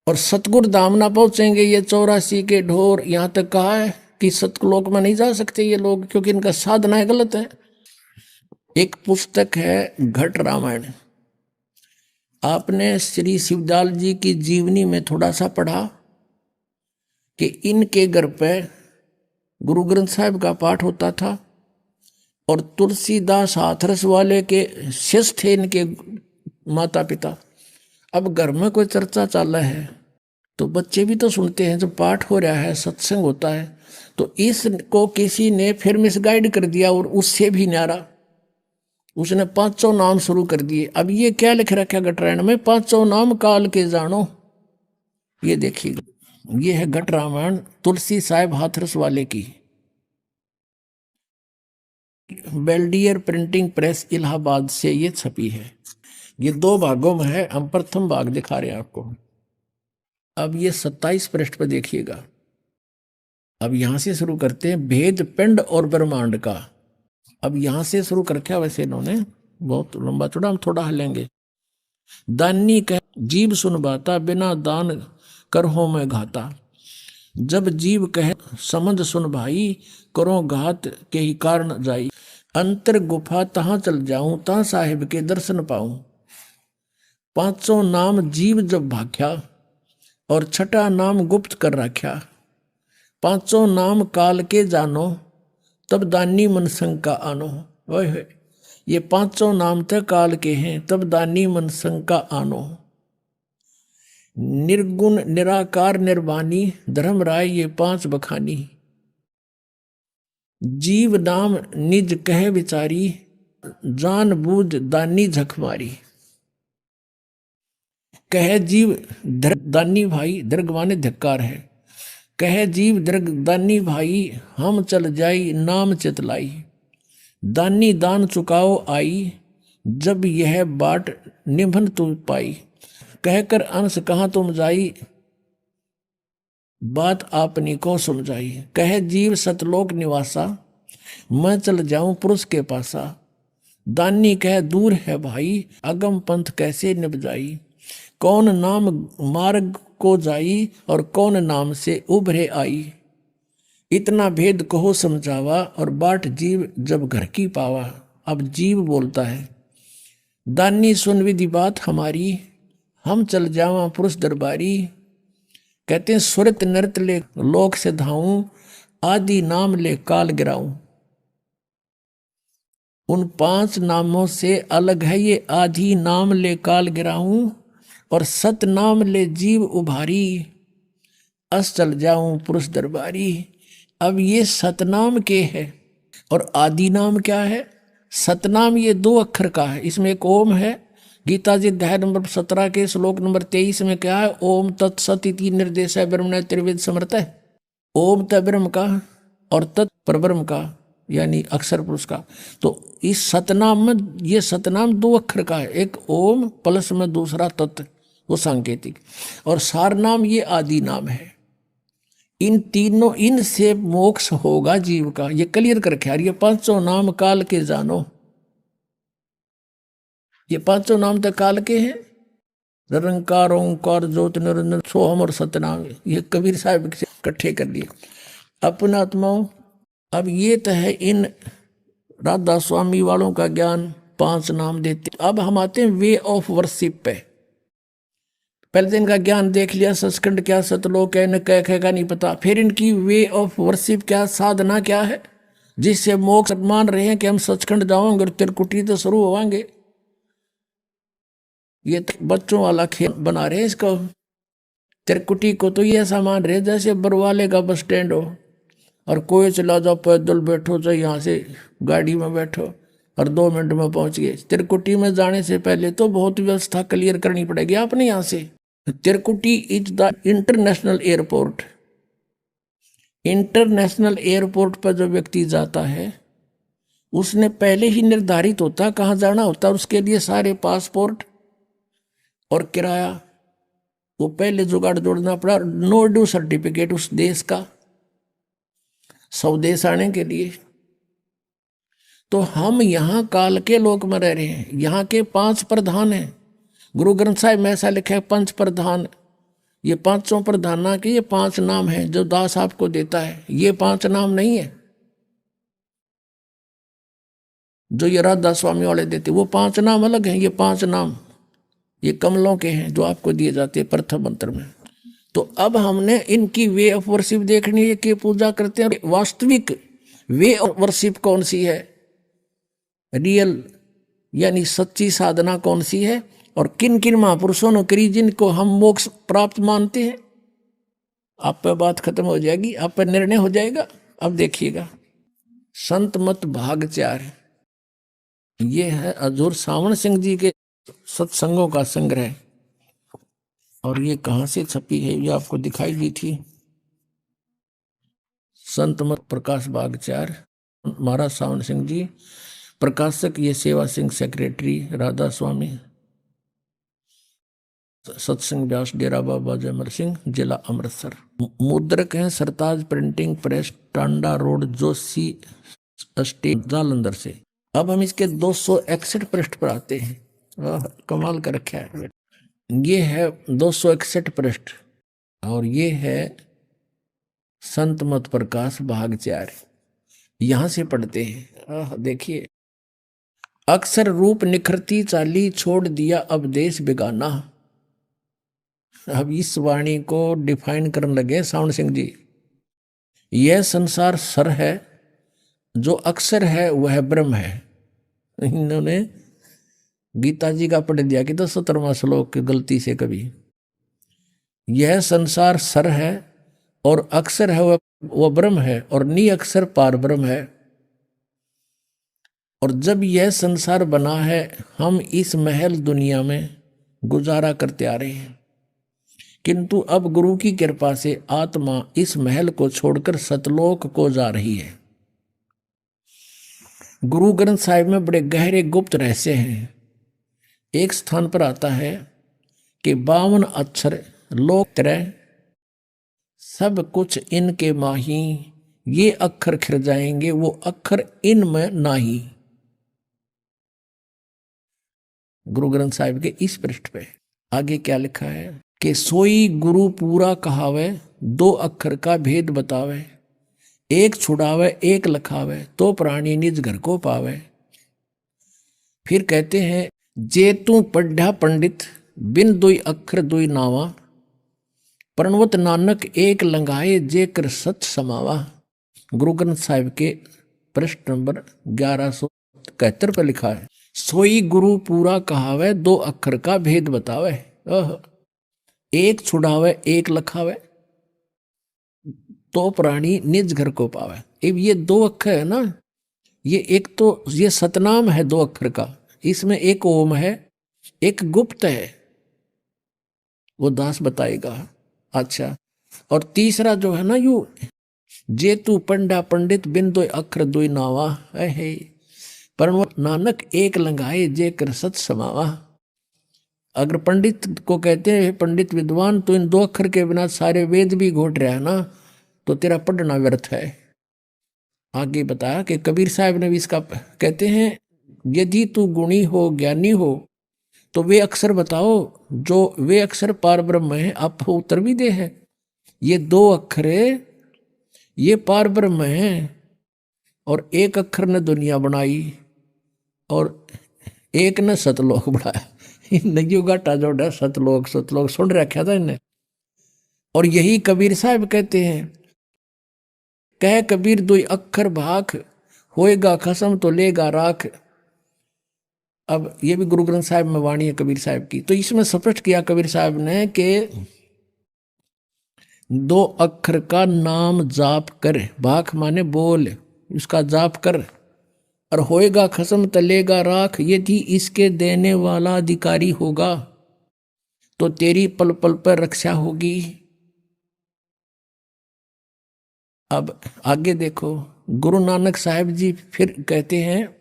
और सतगुरु धाम ना पहुंचेंगे ये 84 के ढोर। यहां तक कहा है कि सतलोक में नहीं जा सकते ये लोग, क्योंकि इनका साधना गलत है। एक पुस्तक है घट रामायण, आपने श्री शिवदाल जी की जीवनी में थोड़ा सा पढ़ा कि इनके घर पे गुरु ग्रंथ साहिब का पाठ होता था, और तुलसीदास हाथरस वाले के शिष्य थे इनके माता पिता। अब घर में कोई चर्चा चल रहा है तो बच्चे भी तो सुनते हैं, जब पाठ हो रहा है, सत्संग होता है, तो इसको किसी ने फिर मिसगाइड कर दिया, और उससे भी न्यारा उसने 500 नाम शुरू कर दिए। अब ये क्या लिख रखा घटरायण में? 500 नाम काल के जानो। ये देखिए, ये है घट रामायण तुलसी साहिब हाथरस वाले की, बेल्डियर प्रिंटिंग प्रेस इलाहाबाद से ये छपी है। ये 2 भागों में है, हम प्रथम भाग दिखा रहे हैं आपको। अब ये 27 पृष्ठ पर देखिएगा। अब यहां से शुरू करते हैं भेद पिंड और ब्रह्मांड का। अब यहां से शुरू कर रखा, वैसे इन्होंने बहुत लंबा चौड़ा, हम थोड़ा हलेंगे। दानी कह जीव सुन बाता, बिना दान कर हो मैं घाता। जब जीव कहे समझ सुन भाई, करो घात के ही कारण जाई। अंतर गुफा तहां चल जाऊं, ता साहिब के दर्शन पाऊं। 500 नाम जीव जब भाख्या, और छठा नाम गुप्त कर रख्या। 500 नाम काल के जानो, तब दानी मन शंका आनो। ओए ये 500 नाम तो काल के हैं, तब दानी मन शंका आनो। निर्गुण निराकार निर्वाणी धर्म राय ये 5 बखानी। जीव नाम निज कह विचारी जान बूझ दानी झक मारी। कह जीव दानी भाई दर्ग माने धिक्कार है। कह जीव दर्ग दानी भाई हम चल जाई नाम चितलाई। दानी दान चुकाओ आई जब यह बाट निभन तुम पाई। कहकर अंश कहाँ तुम जाई बात आपनी को समझाई। कह जीव सतलोक निवासा मैं चल जाऊं पुरुष के पासा। दानी कह दूर है भाई अगम पंथ कैसे निभ जाई। कौन नाम मार्ग को जाई और कौन नाम से उभरे आई। इतना भेद कहो समझावा और बाट जीव जब घर की पावा। अब जीव बोलता है दानी सुन विधि बात हमारी हम चल जावा पुरुष दरबारी। कहते हैं सुरत नृत ले लोक से धाऊं आदि नाम ले काल गिराऊं। उन 5 नामों से अलग है ये आदि नाम ले काल गिराऊं और सत नाम ले जीव उभारी अस चल जाऊं पुरुष दरबारी। अब ये सतनाम के है और आदि नाम क्या है। सतनाम ये 2 अक्षर का है। इसमें एक ओम है। गीता जी अध्याय नंबर 17 के श्लोक नंबर 23 में क्या है। ओम तत्सत इति निर्देश ब्रह्मण त्रिवेद समर्थ है। ओम त ब्रह्म का और तत् परब्रह्म का यानी अक्षर पुरुष का। तो इस सतनाम में ये सतनाम 2 अक्षर का है। एक ओम प्लस में दूसरा तत् वो सांकेतिक और सार नाम ये आदि नाम है। इन तीनों इनसे मोक्ष होगा जीव का। ये क्लियर कर रखे यार। ये 5 नाम काल के जानो। ये 5 नाम तो काल के हैं। निरंकार ओंकार ज्योत निरंजन सोहम और सतनाम ये कबीर साहब से इकट्ठे कर लिए अपना आत्माओं। अब ये तो है इन राधा स्वामी वालों का ज्ञान 5 नाम देते। अब हम आते हैं वे ऑफ वर्शिप पे। पहले दिन का ज्ञान देख लिया सचखंड क्या सतलोक है न कह का नहीं पता। फिर इनकी वे ऑफ वर्शिप क्या साधना क्या है जिससे मोक्ष मान रहे हैं कि हम सचखंड जाओगे और त्रिकुटी तो शुरू होवांगे। ये तो बच्चों वाला खेल बना रहे हैं इसको। त्रिकुटी को तो ये ऐसा मान रहे जैसे बरवाले का बस स्टैंड हो और कोई चला जाओ पैदल बैठो चाहे यहाँ से गाड़ी में बैठो और 2 मिनट में पहुंच गए। त्रिकुटी में जाने से पहले तो बहुत व्यवस्था क्लियर करनी पड़ेगी आपने यहाँ से। Trikuti is the international airport. International airport पर जो व्यक्ति जाता है उसने पहले ही निर्धारित होता कहाँ जाना होता। उसके लिए सारे पासपोर्ट और किराया वो पहले जुगाड़ जोड़ना पड़ा। नो ड्यू सर्टिफिकेट उस देश का स्वदेश आने के लिए। तो हम यहाँ काल के लोक में रह रहे हैं। यहाँ के 5 प्रधान हैं। गुरु ग्रंथ साहिब में ऐसा लिखा है 5 प्रधान। ये 5 प्रधाना के ये 5 नाम हैं जो दास आपको देता है। ये 5 नाम नहीं है जो ये राधा स्वामी वाले देते। वो 5 नाम अलग हैं। ये 5 नाम ये कमलों के हैं जो आपको दिए जाते हैं प्रथम मंत्र में। तो अब हमने इनकी वे ऑफ वर्शिप देखनी है कि पूजा करते हैं। वास्तविक वे ऑफ वर्शिप कौन सी है रियल यानी सच्ची साधना कौन सी है और किन किन महापुरुषों ने करी जिनको हम मोक्ष प्राप्त मानते हैं। आप पर बात खत्म हो जाएगी। आप पर निर्णय हो जाएगा। अब देखिएगा संत मत भाग 4 ये है हजूर सावण सिंह जी के सत्संगों का संग्रह। और ये कहाँ से छपी है ये आपको दिखाई दी थी। संत मत प्रकाश बाग 4 महाराज सावण सिंह जी प्रकाशक ये सेवा सिंह सेक्रेटरी राधा स्वामी सत्संग व्यास डेरा बाबा जयमर सिंह जिला अमृतसर। मुद्रक हैं Sartaj printing press Tanda road Joshi state Jalandhar से। अब हम इसके 261 पृष्ठ पर आते हैं। कमाल का रखा है। ये है 261 पृष्ठ और ये है संत मत प्रकाश भाग 4। यहां से पढ़ते हैं। देखिए अक्षर रूप निखरती चाली छोड़ दिया अब देश बेगाना। अब इस वाणी को डिफाइन करने लगे सावण सिंह जी। यह संसार सर है जो अक्षर है वह ब्रह्म है। इन्होंने गीता जी का पढ़ दिया कि तो 17वां श्लोक की गलती से कभी यह संसार सर है और अक्षर है वह ब्रह्म है, और नी अक्षर पार ब्रह्म है। और जब यह संसार बना है, हम इस महल दुनिया में गुजारा करते आ रहे हैं, किंतु अब गुरु की कृपा से आत्मा इस महल को छोड़कर सतलोक को जा रही है। गुरु ग्रंथ साहिब में बड़े गहरे गुप्त रहस्य हैं। एक स्थान पर आता है कि 52 अक्षर लोक तरह सब कुछ इनके माही, ये अक्षर खिर जाएंगे वो अक्षर इनमें नाही। गुरु ग्रंथ साहिब के इस पृष्ठ पे आगे क्या लिखा है कि सोई गुरु पूरा कहावे, 2 अक्षर का भेद बतावे, एक छुड़ावे एक लखावे, तो प्राणी निज घर को पावे। फिर कहते हैं जे तू पढ़ा पंडित, बिन दुई अक्षर दुई नावा, प्रणवत नानक एक लंगाए जे कर सच समावा। गुरु ग्रंथ साहिब के पृष्ठ नंबर 1171 पर लिखा है, सोई गुरु पूरा कहावे, 2 अक्षर का भेद बतावे, एक छुड़ावे एक लखावे, तो प्राणी निज घर को पावे। अब ये 2 अक्षर है ना, ये एक तो ये सतनाम है 2 अक्षर का, इसमें एक ओम है एक गुप्त है, वो दास बताएगा। अच्छा, और तीसरा जो है ना यू जे तू पंडा पंडित बिन दो अक्षर दुई नावा है, पर नानक एक लंगाए जे कर सत समावा। अगर पंडित को कहते हैं पंडित विद्वान, तो इन 2 अक्षर के बिना सारे वेद भी घोट रहा है ना, तो तेरा पढ़ना व्यर्थ है। आगे बताया कि कबीर साहब ने भी इसका कहते हैं, यदि तू गुणी हो ज्ञानी हो तो वे अक्षर बताओ जो वे अक्षर पार ब्रह्म है। आप उत्तर भी दे है, ये 2 अक्षर ये पार ब्रह्म है, और एक अक्षर ने दुनिया बनाई और एक ने सतलोक बनाया। नगियो घाटा जोड़ा सतलोक सतलोक सुन रखा था इन्हें। और यही कबीर साहब कहते हैं, कह कबीर 2 अक्षर भाख, होएगा खसम तो लेगा राख। अब ये भी गुरु ग्रंथ साहिब में वाणी है कबीर साहब की। तो इसमें स्पष्ट किया कबीर साहब ने कि 2 अक्षर का नाम जाप कर, भाख माने बोल, इसका जाप कर, और होएगा खसम तलेगा राख। यदि इसके देने वाला अधिकारी होगा तो तेरी पल पल पर रक्षा होगी। अब आगे देखो, गुरु नानक साहिब जी फिर कहते हैं,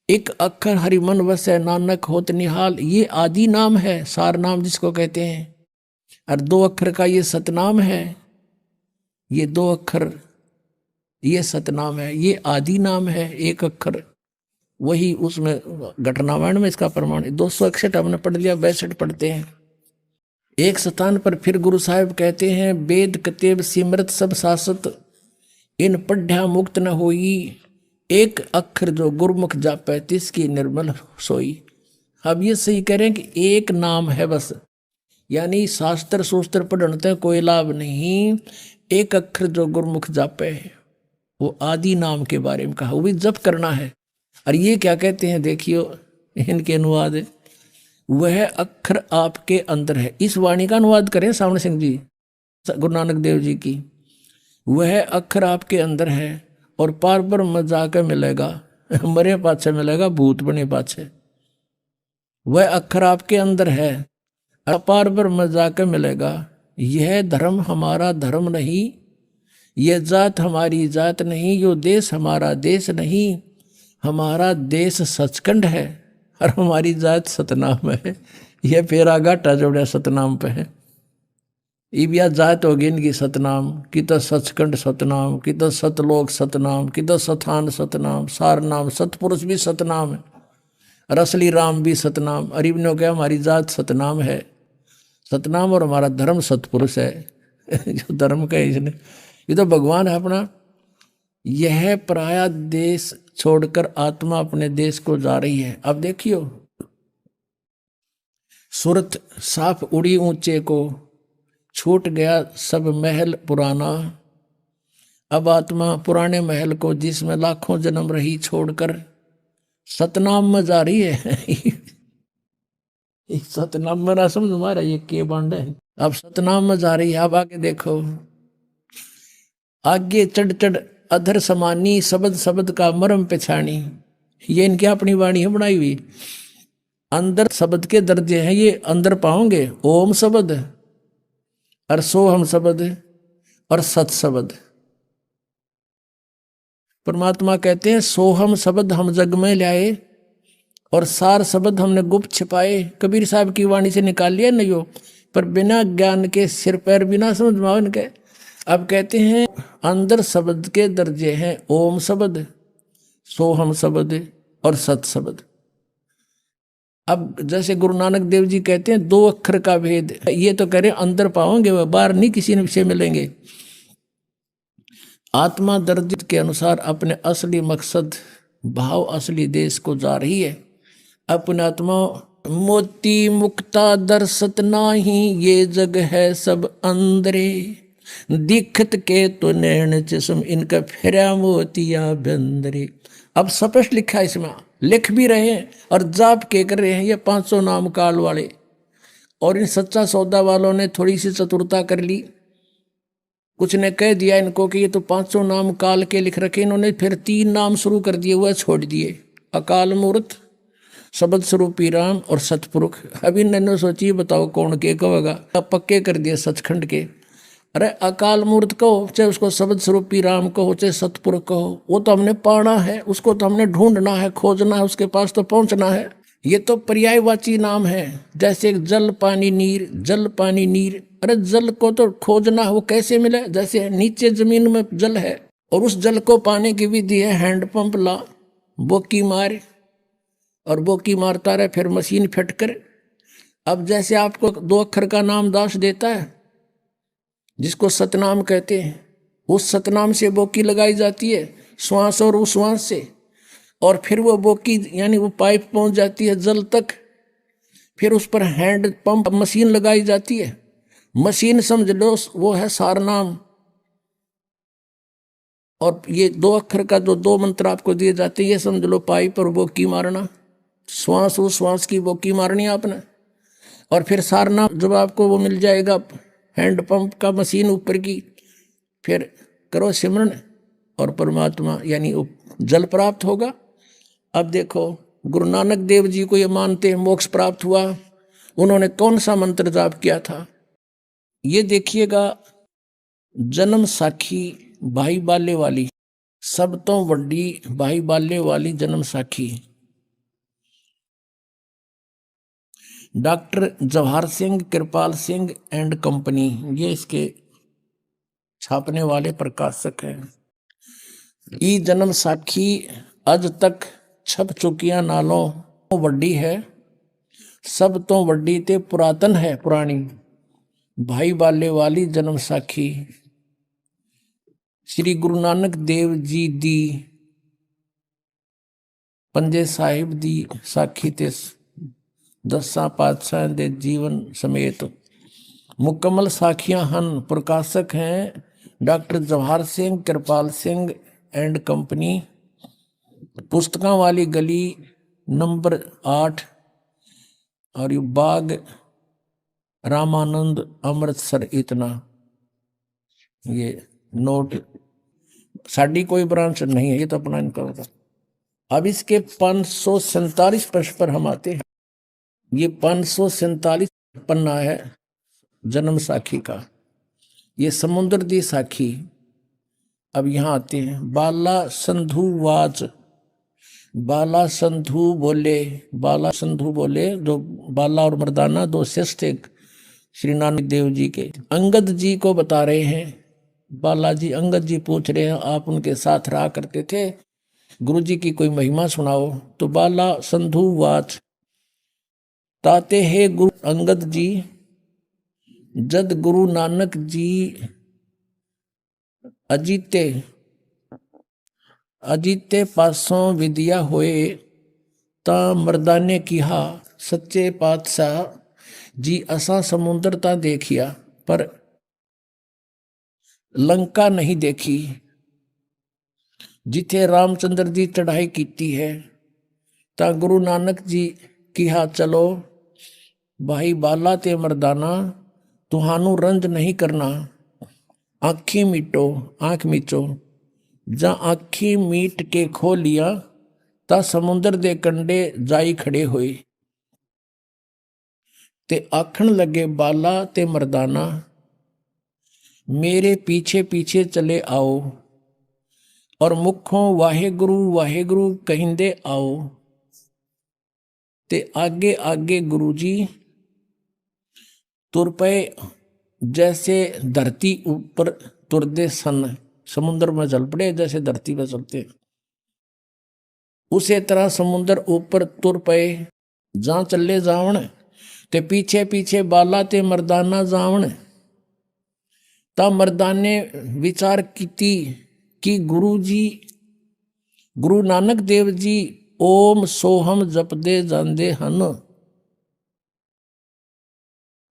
एक अक्षर हरि मन वसै नानक होत निहाल। ये आदि नाम है, सार नाम जिसको कहते हैं, और 2 अक्षर का ये सतनाम है। ये 2 अक्षर ये सतनाम है, ये आदि नाम है। एक अक्षर वही उसमें घटनावाण में इसका प्रमाण है। 261 हमने पढ़ लिया, 62 पढ़ते हैं। एक स्थान पर फिर गुरु साहिब कहते हैं, वेद कतेब सिमरत सब सासत, इन पढ़्या मुक्त न होई। एक अक्षर जो गुरुमुख जापै तिसकी निर्मल सोई। अब ये सही कह रहे हैं कि एक नाम है बस, यानी शास्त्र शूस्त्र पढ़ने कोई लाभ नहीं। एक अक्षर जो गुरुमुख जापै, वो आदि नाम के बारे में कहा, वो भी जप करना है। और ये क्या कहते हैं, देखियो इनके अनुवाद है, वह अक्षर आपके अंदर है। इस वाणी का अनुवाद करें सावण सिंह जी, गुरु नानक देव जी की। वह अक्षर आपके अंदर है और पार ब्रह्म में जाकर मिलेगा, मरे पाछे मिलेगा भूत बने पाछे। वह अक्षर आपके अंदर है, अपार ब्रह्म में जाकर मिलेगा। यह धर्म हमारा धर्म नहीं, यह जात हमारी जात नहीं, यो देश हमारा देश नहीं। हमारा देश सचखंड है और हमारी जात सतनाम है। यह फेरा घाटा जोड़ा सतनाम पे है। इबिया जात होगी इनकी सतनाम, कि तो सचखंड सतनाम, कि तो सतलोक सतनाम, कि तो सथान सतनाम, सार नाम सतपुरुष भी सतनाम है, और असली राम भी सतनाम। अरीब ने क्या हमारी जात सतनाम है, सतनाम, और हमारा धर्म सतपुरुष है। जो धर्म का इसने, ये तो भगवान है अपना। यह पराया देश छोड़कर आत्मा अपने देश को जा रही है। अब देखियो, सूरत साफ उड़ी ऊंचे को, छूट गया सब महल पुराना। अब आत्मा पुराने महल को जिसमें लाखों जन्म रही छोड़कर सतनाम में जा रही है। सतनाम में ना समझ मारा ये के बांड है। अब सतनाम में जा रही है। अब आगे देखो, आगे चढ़ चढ़ अधर समानी, शब्द शब्द का मरम पछाणी। ये इनकी अपनी वाणी है बनाई हुई। अंदर शब्द के दर्जे हैं, ये अंदर पाओगे ओम शब्द और सोहम शब्द और सत शब्द। परमात्मा कहते हैं सोहम शब्द हम जग में लाए और सार शब्द हमने गुप्त छिपाए। कबीर साहब की वाणी से निकाल लिया नहीं हो, पर बिना ज्ञान के सिर पैर बिना समझ में इनके। अब कहते हैं अंदर शब्द के दर्जे हैं ओम शब्द, सोहम शब्द और सत शब्द। अब जैसे गुरु नानक देव जी कहते हैं 2 अक्षर का भेद, ये तो कह रहे अंदर पाओगे, वह बाहर नहीं किसी से मिलेंगे। आत्मा दर्जे के अनुसार अपने असली मकसद भाव असली देश को जा रही है। अपने आत्मा मोती मुक्ता दर्शत नाही, ये जग है सब अंदरे, दिखत के तो नैन चश्म इनका फिरा मोतिया बंदरे। अब स्पष्ट लिखा है इसमें, लिख भी रहे हैं और जाप के कर रहे हैं ये 500 नाम काल वाले। और इन सच्चा सौदा वालों ने थोड़ी सी चतुरता कर ली, कुछ ने कह दिया इनको कि ये तो 500 नाम काल के लिख रखे, इन्होंने फिर 3 नाम शुरू कर दिए, वह छोड़ दिए, अकाल मूर्त, शब्द स्वरूपी राम और सतपुरुष। अभी इन्होंने सोची बताओ कौन के कहेगा, अब पक्के कर दिए सचखंड के। अरे अकाल मूर्त कहो, चाहे उसको शब्द स्वरूपी राम कहो, चाहे सतपुरुष कहो, वो तो हमने पाना है, उसको तो हमने ढूंढना है, खोजना है, उसके पास तो पहुंचना है। ये तो पर्यायवाची नाम है, जैसे जल पानी नीर, जल पानी नीर। अरे जल को तो खोजना है, वो कैसे मिले? जैसे नीचे जमीन में जल है और उस जल को पाने की विधि है हैंडपंप ला, बोकी मार, और बोकी मारता रहे, फिर मशीन फिट कर। अब जैसे आपको 2 अक्षर का नाम दास देता है जिसको सतनाम कहते हैं, उस सतनाम से बोकी लगाई जाती है श्वास और उश्वास से, और फिर वो बोकी यानी वो पाइप पहुंच जाती है जल तक, फिर उस पर हैंड पंप मशीन लगाई जाती है। मशीन समझ लो वो है सारनाम। और ये 2 अक्षर का जो 2 मंत्र आपको दिए जाते हैं, ये समझ लो पाइप और बोकी मारना, श्वास उश्वास की बोकी मारनी आपने। और फिर सारनाम जब आपको वो मिल जाएगा हैंडपंप का मशीन ऊपर की, फिर करो सिमरन और परमात्मा यानी जल प्राप्त होगा। अब देखो गुरु नानक देव जी को ये मानते हैं मोक्ष प्राप्त हुआ, उन्होंने कौन सा मंत्र जाप किया था ये देखिएगा। जन्म साखी भाई बाले वाली, सब तो वड्डी भाई बाले वाली जन्म साखी। Doctor Jawahar Singh Kripal Singh and company, ये इसके छापने वाले प्रकाशक हैं। ई जन्म साखी आज तक छप चुकिया नालों वड्डी है, सब तो वड्डी ते पुरातन है पुरानी भाई बाले वाली जन्म साखी। श्री गुरु नानक देव जी दी पंजे साहिब दी साखी ते 10 पातशाह दे जीवन समेत मुकम्मल साखियां हन। प्रकाशक हैं doctor Jawahar Singh Kripal Singh and company, पुस्तकां वाली गली नंबर 8 और ये बाग रामानंद अमृतसर। इतना ये नोट, साड़ी कोई ब्रांच नहीं है, ये तो अपना इनका होता। अब इसके 547 पृष्ठ पर हम आते हैं। ये 547 पन्ना है जन्म साखी का, ये समुद्र दी साखी। अब यहां आते हैं बाला संधु वाच, बाला संधु बोले, बाला संधु बोले जो बाला और मर्दाना 2 शिष्य थे श्री नानक देव जी के, अंगद जी को बता रहे हैं। बालाजी अंगद जी पूछ रहे हैं आप उनके साथ रहा करते थे, गुरु जी की कोई महिमा सुनाओ। तो बाला संधु वाच, ताते है गुरु अंगद जी, जद गुरु नानक जी अजीते अजीते पासों विद्या होए, ता मर्दाने किहा सच्चे पातशाह जी असा समुद्र ता देखिया पर लंका नहीं देखी, जिथे रामचंद्र जी चढ़ाई कीती है। ता गुरु नानक जी किहा चलो भाई बाला ते मर्दाना तुहानू रंज नहीं करना, आँखी मीटो आँख मीचो। जा आँखी मीट के खो लिया, ता समुंदर दे कंडे जाई खड़े होए। ते आखण लगे बाला ते मर्दाना, मेरे पीछे पीछे चले आओ। और मुखों वाहे गुरु कहिंदे आओ। ते आगे आगे गुरुजी तुर पे, जैसे धरती ऊपर तुरदे सन, समुद्र में चल पड़े जैसे धरती पर चलते, उसे तरह समुद्र ऊपर तुर पे। जहां चले जावण, ते पीछे पीछे बाला ते मर्दाना जावण। ता मर्दाने विचार कीती कि गुरु नानक देव जी ओम सोहम जपदे जांदे हन।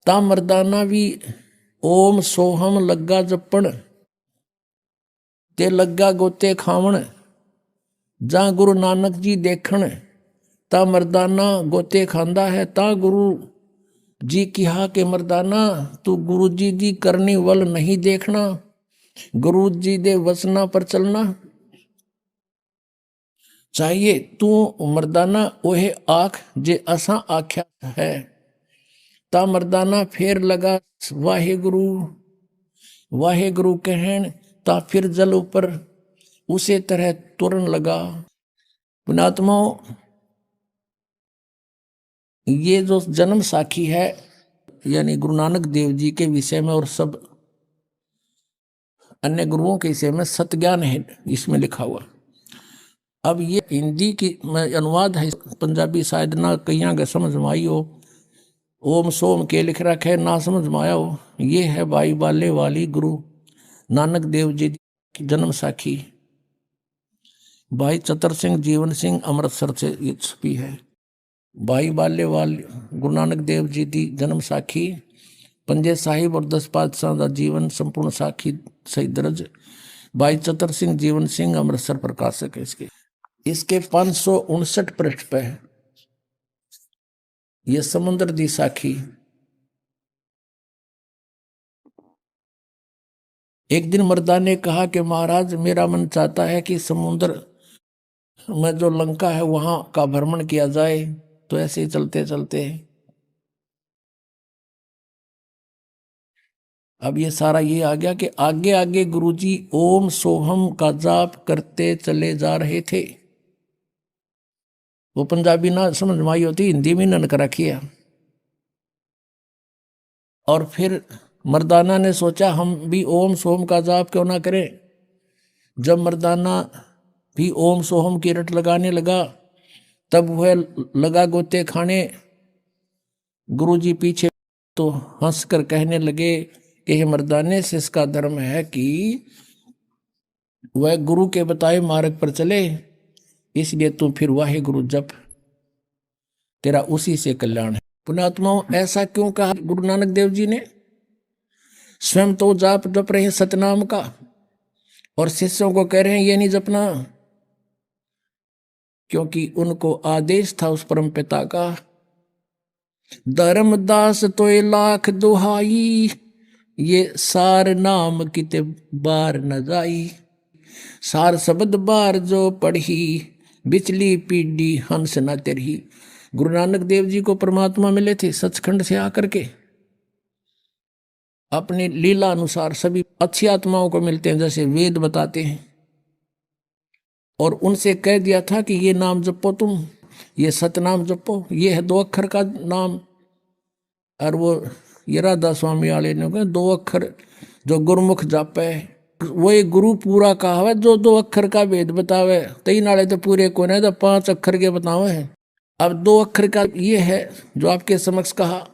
ता मर्दाना भी ओम सोहम लग्गा जपण, ते लग्गा गोते खावण। जा गुरु नानक जी देखण, ता मर्दाना गोते खांदा है। ता गुरु जी कहा कि मर्दाना तू गुरु जी दी करनी वल नहीं देखना, गुरु जी दे वचना पर चलना चाहिए। तू मर्दाना ओहे आख जे असा आख्या है। ता मर्दाना फिर लगा वाहे गुरु कहन। ता फिर जल ऊपर उसे तरह तुरन लगा। पुणात्माओं, ये जो जन्म साखी है यानी गुरु नानक देव जी के विषय में और सब अन्य गुरुओं के विषय में सतज्ञान है इसमें लिखा हुआ। अब ये हिंदी की अनुवाद है, पंजाबी शायद ना कहीं के समझ में आई हो। ओम सोम के लिख रखा है, ना समझ में आया हो। ये है बाई बाले वाली गुरु नानक देव जी की जन्म साखी। भाई चतर सिंह जीवन सिंह अमृतसर से ये छपी है। भाई बाले वाली गुरु नानक देव जी की जन्म साखी, पंजे साहिब और 10 पातशाह का जीवन संपूर्ण साखी सही दर्ज। भाई चतर सिंह जीवन सिंह अमृतसर प्रकाशक है इसके 559 पृष्ठ पे है ये समुद्र दी साखी। एक दिन मर्दा ने कहा कि महाराज मेरा मन चाहता है कि समुद्र में जो लंका है वहां का भ्रमण किया जाए। तो ऐसे ही चलते चलते अब ये सारा ये आ गया कि आगे आगे गुरुजी ओम सोहम का जाप करते चले जा रहे थे। वो पंजाबी ना समझ में आई होती, हिंदी में ननक रखी है। और फिर मर्दाना ने सोचा हम भी ओम सोहम का जाप क्यों ना करें। जब मर्दाना भी ओम सोहम की रट लगाने लगा, तब वह लगा गोते खाने। गुरुजी पीछे तो हंसकर कहने लगे कि हे मर्दाने से इसका धर्म है कि वह गुरु के बताए मार्ग पर चले, इसलिए तू फिर वाहे गुरु जप, तेरा उसी से कल्याण है। पुण्यात्माओं, ऐसा क्यों कहा गुरु नानक देव जी ने? स्वयं तो जाप जप रहे सतनाम का और शिष्यों को कह रहे हैं ये नहीं जपना, क्योंकि उनको आदेश था उस परम पिता का, धर्मदास तो लाख दुहाई, ये सार नाम किते बार न जाई। सार शब्द बार जो पढ़ी, बिचली पीढ़ी हंस न तेरही। गुरु नानक देव जी को परमात्मा मिले थे सचखंड से आकर के, अपने लीला अनुसार सभी अच्छी आत्माओं को मिलते हैं जैसे वेद बताते हैं। और उनसे कह दिया था कि ये नाम जपो, तुम ये सतनाम जपो, ये है 2 अक्षर का नाम। और वो ये राधा स्वामी वाले ने कहा 2 अक्षर जो गुरुमुख जापे वो एक गुरु पूरा कहा है, जो 2 अक्षर का भेद बतावे। 3 नाले तो पूरे को नहीं, तो 5 अक्षर के बतावे हैं। अब 2 अक्षर का ये है जो आपके समक्ष कहा।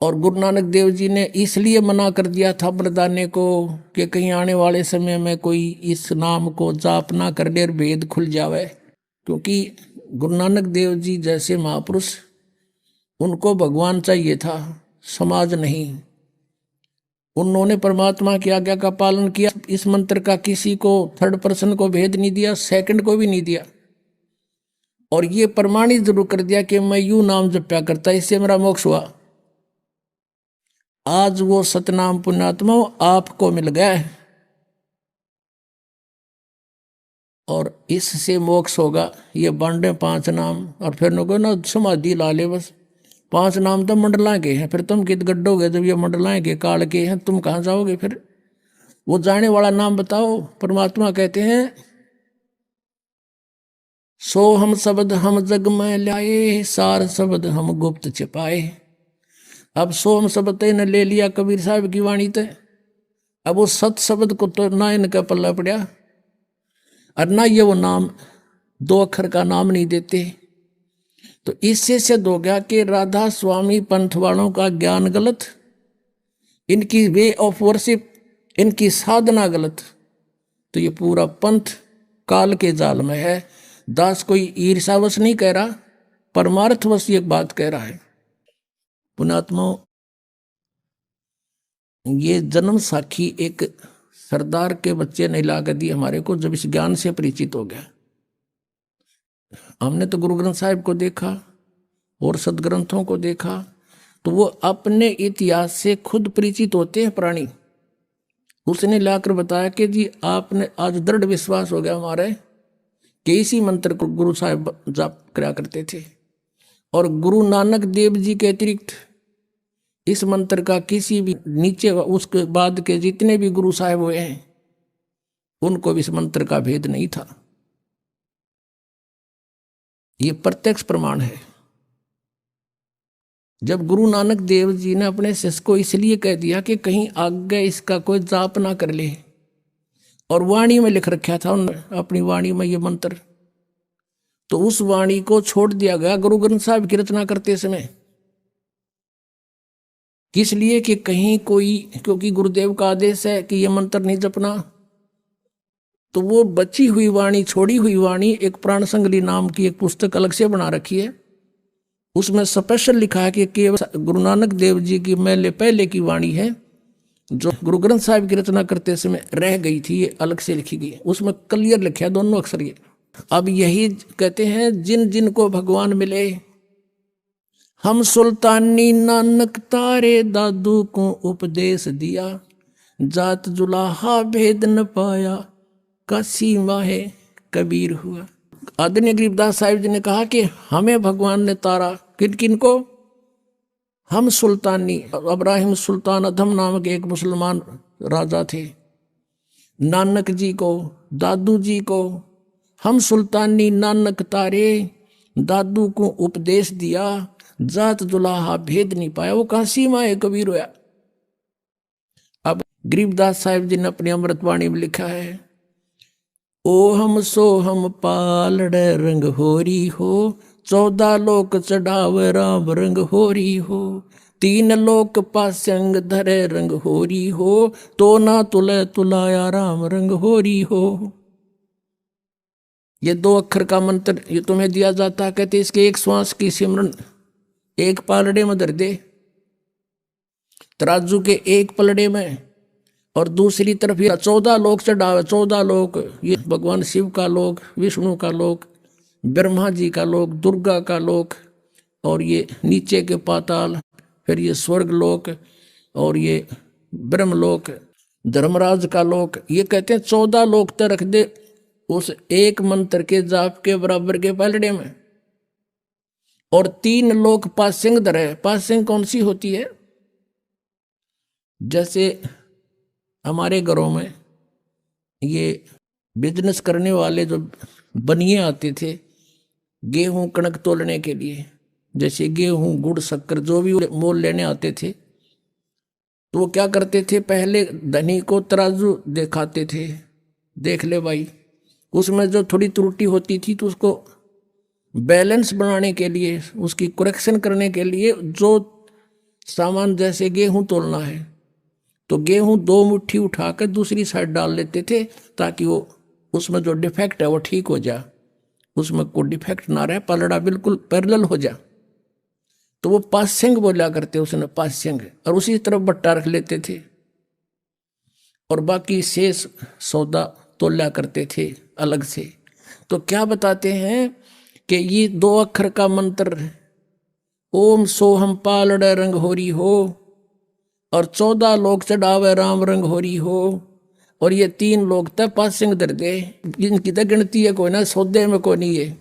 और गुरु नानक देव जी ने इसलिए मना कर दिया था मर्दाने को कि कहीं आने वाले समय में कोई इस नाम को जाप ना कर ले और भेद खुल जावे, क्योंकि गुरु नानक देव जी जैसे महापुरुष उनको भगवान चाहिए था, समाज नहीं। उन्होंने परमात्मा की आज्ञा का पालन किया। इस मंत्र का किसी को थर्ड पर्सन को भेद नहीं दिया, सेकंड को भी नहीं दिया। और ये प्रमाणित जरूर कर दिया कि मैं यूं नाम जप्या करता, इससे मेरा मोक्ष हुआ। आज वो सतनाम पुण्यात्मा आपको मिल गया है और इससे मोक्ष होगा। ये बांटे 5 नाम और फिर नको ना समाधि ला ले बस। 5 नाम तो मंडला के हैं, फिर तुम कित गड्ढोगे जब ये मंडलाएं के काल के हैं, तुम कहाँ जाओगे फिर? वो जाने वाला नाम बताओ। परमात्मा कहते हैं सो हम शब्द हम जग में लाए, सार शब्द हम गुप्त छिपाए। अब सो हम शब्द ने ले लिया कबीर साहब की वाणी ते, अब वो सत शब्द को तो ना इनका पल्ला पड़ा और ना ये वो नाम 2 अक्षर का नाम नहीं देते। तो इससे सिद्ध हो गया कि राधा स्वामी पंथ वालों का ज्ञान गलत, इनकी वे ऑफ वर्शिप, इनकी साधना गलत। तो ये पूरा पंथ काल के जाल में है। दास कोई ईर्षावश नहीं कह रहा, परमार्थवश एक बात कह रहा है। पुण्यात्माओं, ये जन्म साखी एक सरदार के बच्चे ने ला कर दी हमारे को, जब इस ज्ञान से परिचित हो गया। हमने तो गुरु ग्रंथ साहिब को देखा और सदग्रंथों को देखा, तो वो अपने इतिहास से खुद परिचित होते हैं प्राणी। उसने लाकर बताया कि जी आपने आज दृढ़ विश्वास हो गया हमारे कि इसी मंत्र को गुरु साहिब जाप करा करते थे, और गुरु नानक देव जी के अतिरिक्त इस मंत्र का किसी भी नीचे उसके बाद के जितने भी गुरु साहिब हुए हैं उनको भी इस मंत्र का भेद नहीं था। ये प्रत्यक्ष प्रमाण है। जब गुरु नानक देव जी ने अपने शिष्य को इसलिए कह दिया कि कहीं आगे इसका कोई जाप ना कर ले, और वाणी में लिख रखा था उन्होंने अपनी वाणी में ये मंत्र, तो उस वाणी को छोड़ दिया गया गुरु ग्रंथ साहिब की रचना करते समय। किस लिए? कि कहीं कोई, क्योंकि गुरुदेव का आदेश है कि यह मंत्र नहीं जपना, तो वो बची हुई वाणी, छोड़ी हुई वाणी, एक प्राण संगली नाम की एक पुस्तक अलग से बना रखी है। उसमें स्पेशल लिखा है कि केवल गुरु नानक देव जी की मैले पहले की वाणी है, जो गुरु ग्रंथ साहिब की रचना करते समय रह गई थी, ये अलग से लिखी गई। उसमें क्लियर लिखा है दोनों अक्षर ये। अब यही कहते हैं जिन जिन को भगवान मिले, हम सुल्तानी नानक तारे दादू को उपदेश दिया, जात जुलाहा भेद न पाया, काशी माहे कबीर हुआ। आदरणीय गरीबदास साहिब जी ने कहा कि हमें भगवान ने तारा, किन किन को? हम सुल्तानी, इब्राहिम सुल्तान अधम नामक एक मुसलमान राजा थे, नानक जी को, दादू जी को, हम सुल्तानी नानक तारे दादू को उपदेश दिया, जात जुलाहा भेद नहीं पाया, वो काशी माए कबीर हुआ। अब गरीबदास साहिब जी ने अपनी अमृतवाणी में लिखा है, ओ हम सो हम पालड़े रंग होरी हो, 14 लोक चढ़ाव राम रंग होरी हो, 3 लोक पासंग धरे रंग होरी हो, तो ना तुले तुलाया राम रंग होरी हो। ये 2 अक्षर का मंत्र ये तुम्हें दिया जाता, कहते इसके एक श्वास की सिमरन एक पालड़े में धर दे, तराजू के एक पलड़े में, और दूसरी तरफ ये 14 लोक चढ़ावे। 14 लोक, ये भगवान शिव का लोक, विष्णु का लोक, ब्रह्मा जी का लोक, दुर्गा का लोक, और ये नीचे के पाताल, फिर ये स्वर्ग लोक, और ये ब्रह्मलोक, धर्मराज का लोक। ये कहते हैं 14 लोक तक रख दे उस एक मंत्र के जाप के बराबर के पलड़े में, और 3 लोक पासिंग धरे। पासिंग कौन सी होती है? जैसे हमारे घरों में ये बिजनेस करने वाले जो बनिए आते थे गेहूं कणक तोलने के लिए, जैसे गेहूं गुड़ शक्कर जो भी मोल लेने आते थे, तो वो क्या करते थे, पहले धनी को तराजू दिखाते थे, देख ले भाई, उसमें जो थोड़ी त्रुटि होती थी तो उसको बैलेंस बनाने के लिए, उसकी करेक्शन करने के लिए, जो सामान जैसे गेहूं तोलना है तो गेहूं 2 मुट्ठी उठाकर दूसरी साइड डाल लेते थे, ताकि वो उसमें जो डिफेक्ट है वो ठीक हो जाए, उसमें कोई डिफेक्ट ना रहे, पलड़ा बिल्कुल पैरेलल हो जाए। तो वो पास्यंग बोला करते, उसने पास्यंग, और उसी तरफ बट्टा रख लेते थे, और बाकी शेष सौदा तोला करते थे अलग से। तो क्या बताते हैं कि ये 2 अक्षर का मंत्र, ओम सोहम पालड़ रंग होरी हो, और 14 लोग चढ़ावे राम रंग होरी हो, और ये 3 लोग तक पासिंग दर दे, जिनकी तो गिनती है कोई ना, सौदे में कोई नहीं है।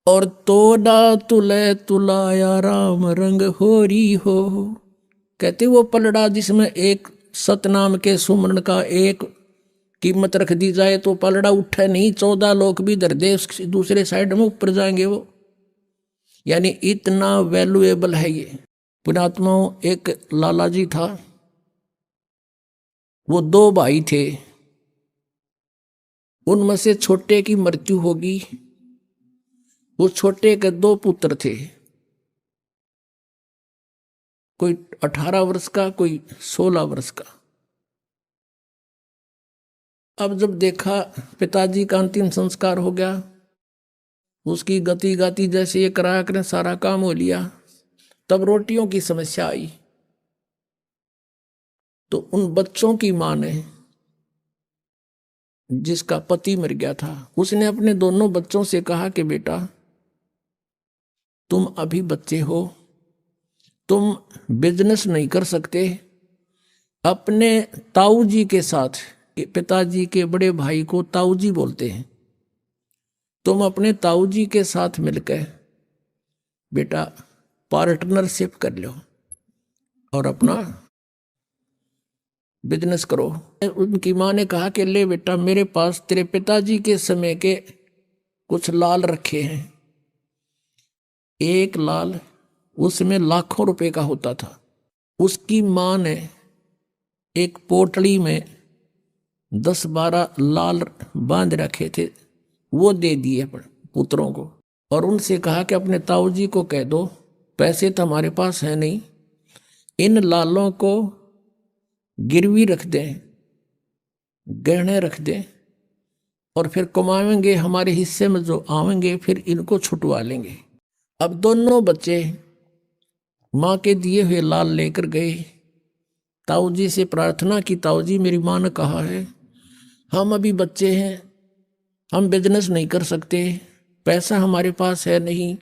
और तोड़ा तुले तुलाया राम रंग होरी हो, कहते वो पलड़ा जिसमें एक सतनाम के सुमरण का एक कीमत रख दी जाए तो पलड़ा उठे नहीं, 14 लोग भी दर दे, दूसरे साइड में ऊपर जाएंगे वो, यानी इतना वैल्यूएबल है ये। पुणात्माओं, एक लाला जी था, वो 2 भाई थे, उनमें से छोटे की मृत्यु होगी। वो छोटे के 2 पुत्र थे, कोई 18 वर्ष का, कोई 16 वर्ष का। अब जब देखा पिताजी का अंतिम संस्कार हो गया, उसकी गति गाती जैसे ये कराया करें सारा काम हो लिया, तब रोटियों की समस्या आई। तो उन बच्चों की मां ने, जिसका पति मर गया था, उसने अपने दोनों बच्चों से कहा कि बेटा तुम अभी बच्चे हो, तुम बिजनेस नहीं कर सकते, अपने ताऊ जी के साथ, पिताजी के बड़े भाई को ताऊ जी बोलते हैं, तुम अपने ताऊ जी के साथ मिलकर बेटा पार्टनरशिप कर लो और अपना बिजनेस करो। उनकी माँ ने कहा कि ले बेटा, मेरे पास तेरे पिताजी के समय के कुछ लाल रखे हैं, एक लाल उसमें लाखों रुपए का होता था। उसकी माँ ने एक पोटली में 10-12 लाल बांध रखे थे, वो दे दिए पुत्रों को, और उनसे कहा कि अपने ताऊ जी को कह दो, पैसे तो हमारे पास है नहीं, इन लालों को गिरवी रख दें, गहने रख दें, और फिर कमाएंगे, हमारे हिस्से में जो आवेंगे फिर इनको छुटवा लेंगे। अब दोनों बच्चे माँ के दिए हुए लाल लेकर गए, ताऊ जी से प्रार्थना की, ताऊ जी मेरी माँ ने कहा है हम अभी बच्चे हैं, हम बिजनेस नहीं कर सकते, पैसा हमारे पास है नहीं,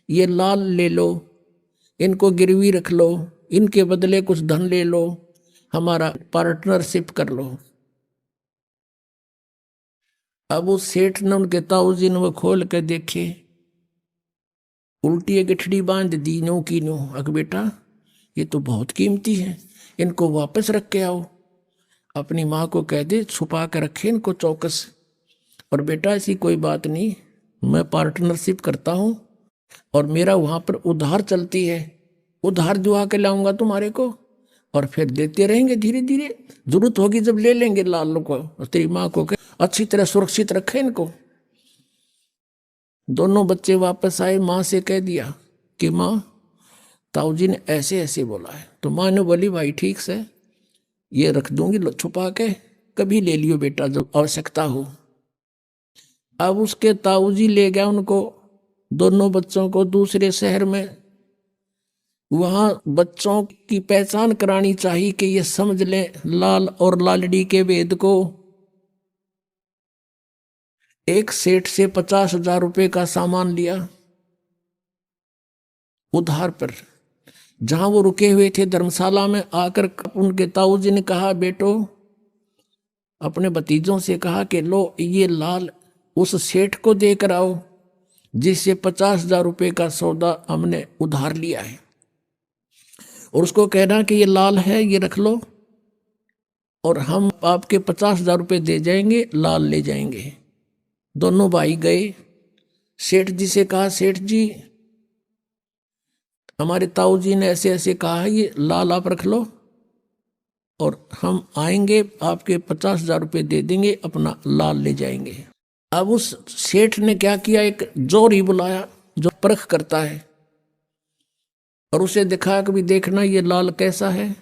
ये लाल ले लो, इनको गिरवी रख लो, इनके बदले कुछ धन ले लो, हमारा पार्टनरशिप कर लो। अब उस सेठ ने, उनके ताऊ जी ने वो खोल कर देखे, उल्टी गठड़ी बांध दी नो की नो। अग बेटा ये तो बहुत कीमती है, इनको वापस रख के आओ, अपनी माँ को कह दे छुपा कर रखे इनको चौकस, और बेटा ऐसी कोई बात नहीं, मैं पार्टनरशिप करता हूँ और मेरा वहाँ पर उधार चलती है, उधार दुआ के लाऊंगा तुम्हारे को, और फिर देते रहेंगे धीरे धीरे, जरूरत होगी जब ले लेंगे लाल को। और तेरी माँ को कह अच्छी तरह सुरक्षित रखे इनको। दोनों बच्चे वापस आए, माँ से कह दिया कि माँ ताऊ जी ने ऐसे ऐसे बोला है। तो माँ ने बोली भाई ठीक से, ये रख दूंगी छुपा के, कभी ले लियो बेटा जब आवश्यकता हो। अब उसके ताऊ जी ले गया उनको, दोनों बच्चों को दूसरे शहर में, वहां बच्चों की पहचान करानी चाहिए कि ये समझ ले लाल और लालड़ी के भेद को। एक सेठ से 50,000 रुपए का सामान लिया उधार पर, जहां वो रुके हुए थे धर्मशाला में, आकर उनके ताऊ जी ने कहा बेटो, अपने भतीजों से कहा कि लो ये लाल उस सेठ को देकर आओ जिससे 50,000 रुपए का सौदा हमने उधार लिया है, और उसको कहना कि ये लाल है, ये रख लो, और हम आपके 50,000 रुपये दे जाएंगे, लाल ले जाएंगे। दोनों भाई गए, सेठ जी से कहा सेठ जी हमारे ताऊ जी ने ऐसे ऐसे कहा है, ये लाल आप रख लो और हम आएंगे आपके 50,000 रुपये दे देंगे, अपना लाल ले जाएंगे। अब उस सेठ ने क्या किया, एक जोरी बुलाया जो परख करता है, और उसे दिखाया कि भी देखना ये लाल कैसा है।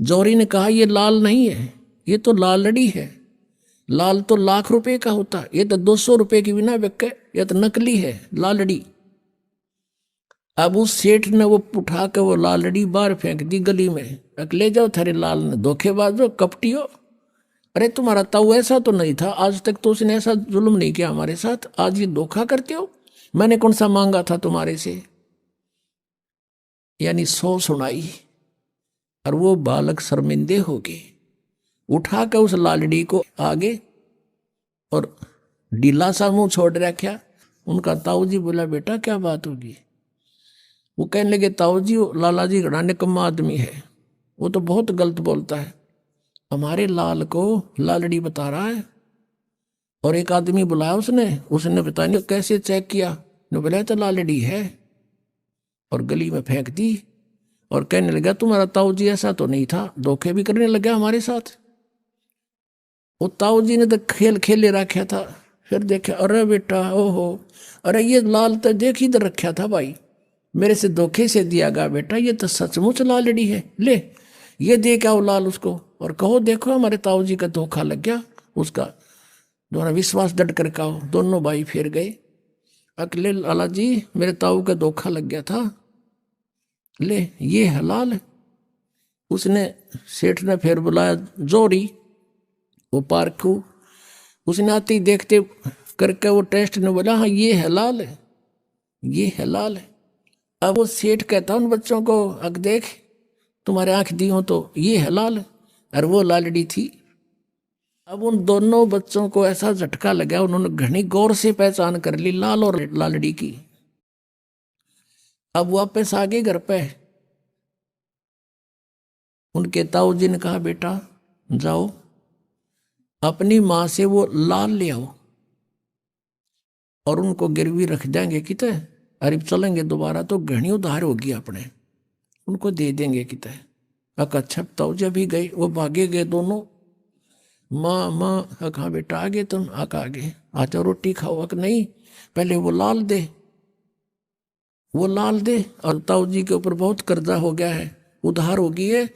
जौहरी ने कहा ये लाल नहीं है, ये तो लालड़ी है, लाल तो लाख रुपए का होता है, ये तो 200 रुपए की बिना बिके, ये तो नकली है लालड़ी। अब उस सेठ ने वो उठा के वो लालड़ी बाहर फेंक दी गली में, ले जाओ थारे लाल ने, धोखेबाजो कपटियो, अरे तुम्हारा ताऊ ऐसा तो नहीं था, आज तक तो उसने ऐसा जुल्म नहीं किया हमारे साथ, आज ये धोखा करते हो, मैंने कौन सा मांगा था तुम्हारे से। यानी 100 सुनाई, और वो बालक शर्मिंदे हो गए, उठा कर उस लालड़ी को आगे और ढीला सा मुंह छोड़ रखा। उनका ताऊ जी बोला, बेटा क्या बात होगी? वो कहने लगे, ताऊ जी लाला जी घड़ा निकम्मा आदमी है, वो तो बहुत गलत बोलता है, हमारे लाल को लालड़ी बता रहा है। और एक आदमी बुलाया उसने पता नहीं कैसे चेक किया, ने बोला तो लालड़ी है, और गली में फेंक दी। और कहने लगा, तुम्हारा ताऊ जी ऐसा तो नहीं था, धोखे भी करने लगा हमारे साथ। वो ताऊ जी ने तो खेल खेले रखा था, फिर देखा, अरे बेटा ओहो, अरे ये लाल तो देख इधर रखा था भाई, मेरे से धोखे से दिया गया बेटा, ये तो सचमुच लालड़ी है, ले ये दे क्या वो लाल उसको, और कहो देखो हमारे ताऊ जी का धोखा लग गया। उसका दोनों विश्वास डट कर कहो। दोनों भाई फिर गए, अकेले लाला जी मेरे ताऊ का धोखा लग गया था, ले ये है लाल। उसने सेठ ने फिर बुलाया जोरी, वो पारखू, उसने आते ही देखते करके वो टेस्ट ने बोला, हाँ ये है लाल, ये है लाल। अब वो सेठ कहता उन बच्चों को, अग देख तुम्हारे आंख दी हो तो ये है लाल, और वो लालड़ी थी। अब उन दोनों बच्चों को ऐसा झटका लगा, उन्होंने घनी गौर से पहचान कर ली लाल और लालड़ी की। अब वापस आ गए घर पे। उनके ताऊ जी ने कहा, बेटा जाओ अपनी माँ से वो लाल ले आओ, और उनको गिरवी रख देंगे किते, अरे चलेंगे दोबारा तो घनी उधार होगी अपने, उनको दे देंगे किते। अच्छा ताऊ जी भी गए, वो भागे गए दोनों। माँ माँ कहा, बेटा आ गए तुम? आ गए, आजा रोटी खाओ। नहीं पहले वो लाल दे, वो लाल दे। और ताऊ जी के ऊपर बहुत कर्जा हो गया है, उधार हो गई है,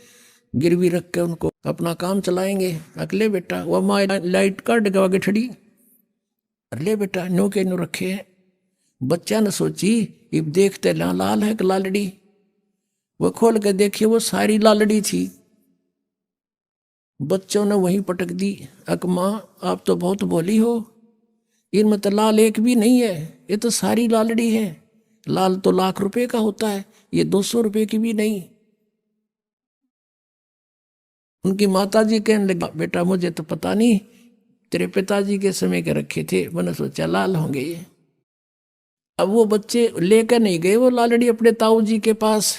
गिरवी रख के उनको अपना काम चलाएंगे। अगले बेटा वो माँ लाइट काट गवा के ठड़ी, अरे बेटा नो के नो रखे हैं। बच्चा ने सोची, इब देखते लाल है कि लालड़ी, वो खोल के देखिए वो सारी लालड़ी थी। बच्चों ने वहीं पटक दी, अक माँ आप तो बहुत भोली हो, इनमें तो लाल एक भी नहीं है, ये तो सारी लालड़ी है, लाल तो लाख रुपए का होता है, ये 200 रुपए की भी नहीं। उनकी माताजी कहने लगी, बेटा मुझे तो पता नहीं, तेरे पिताजी के समय के रखे थे, मैंने सोचा लाल होंगे ये। अब वो बच्चे लेकर नहीं गए वो लालड़ी अपने ताऊ जी के पास,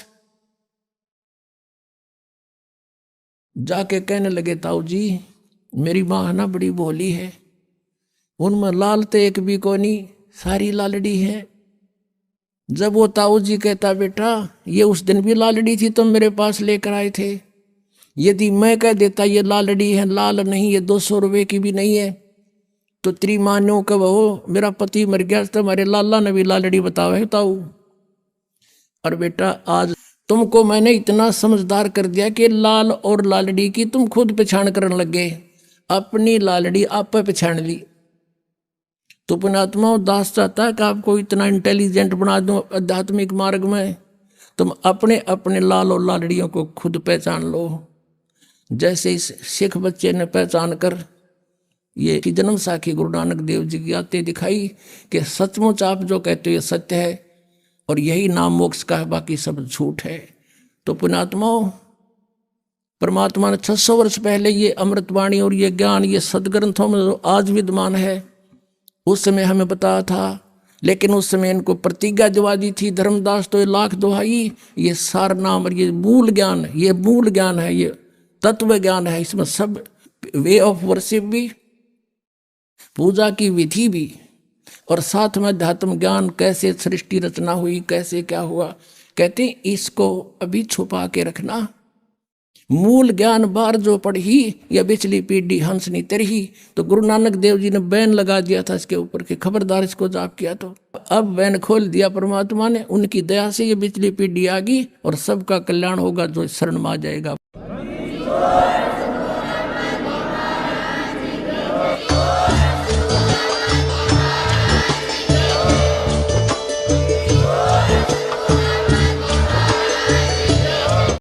जाके कहने लगे, ताऊ जी मेरी माँ ना बड़ी भोली है, उनमें लाल तो एक भी को नहीं, सारी लालड़ी है। जब वो ताऊ जी कहता, बेटा ये उस दिन भी लालड़ी थी, तुम मेरे पास लेकर आए थे, यदि मैं कह देता ये लालड़ी है, लाल नहीं, ये 200 रुपए की भी नहीं है, तो तेरी माँ ने कब हो मेरा पति मर गया, तो हमारे लाला ने भी लालड़ी बताओ ताऊ। और बेटा आज तुमको मैंने इतना समझदार कर दिया कि लाल और लालड़ी की तुम खुद पहचान करने लगे, अपनी लालड़ी आप पे पहचान ली। तो पुण्यात्मा दास चाहता है कि आपको इतना इंटेलिजेंट बना दूं आध्यात्मिक मार्ग में, तुम अपने अपने लाल और लालड़ियों को खुद पहचान लो। जैसे इस सिख बच्चे ने पहचान कर ये की जन्म साखी गुरु नानक देव जी की आते दिखाई कि सचमुच आप जो कहते हो ये सत्य है, और यही नाम मोक्ष का है, बाकी सब झूठ है। तो पुण्यात्माओं परमात्मा ने 600 वर्ष पहले ये अमृतवाणी और ये ज्ञान ये सदग्रंथों में जो आज विद्यमान है, उस समय हमें बताया था, लेकिन उस समय इनको प्रतिज्ञा दिवा दी थी धर्मदास तो ये लाख दुहाई, ये सार नाम और ये मूल ज्ञान, ये मूल ज्ञान है, ये तत्व ज्ञान है, इसमें सब वे ऑफ वर्शिप भी, पूजा की विधि भी, और साथ में अध्यात्म ज्ञान, कैसे सृष्टि रचना हुई, कैसे क्या हुआ, कहते इसको अभी छुपा के रखना। मूल ज्ञान बार जो पढ़ी या बिचली पीढ़ी हंस नहीं तरही। तो गुरु नानक देव जी ने बैन लगा दिया था इसके ऊपर कि खबरदार इसको जाप किया तो, अब बैन खोल दिया परमात्मा ने, उनकी दया से ये बिचली पीढ़ी आ गई और सबका कल्याण होगा जो शरण में आ जाएगा।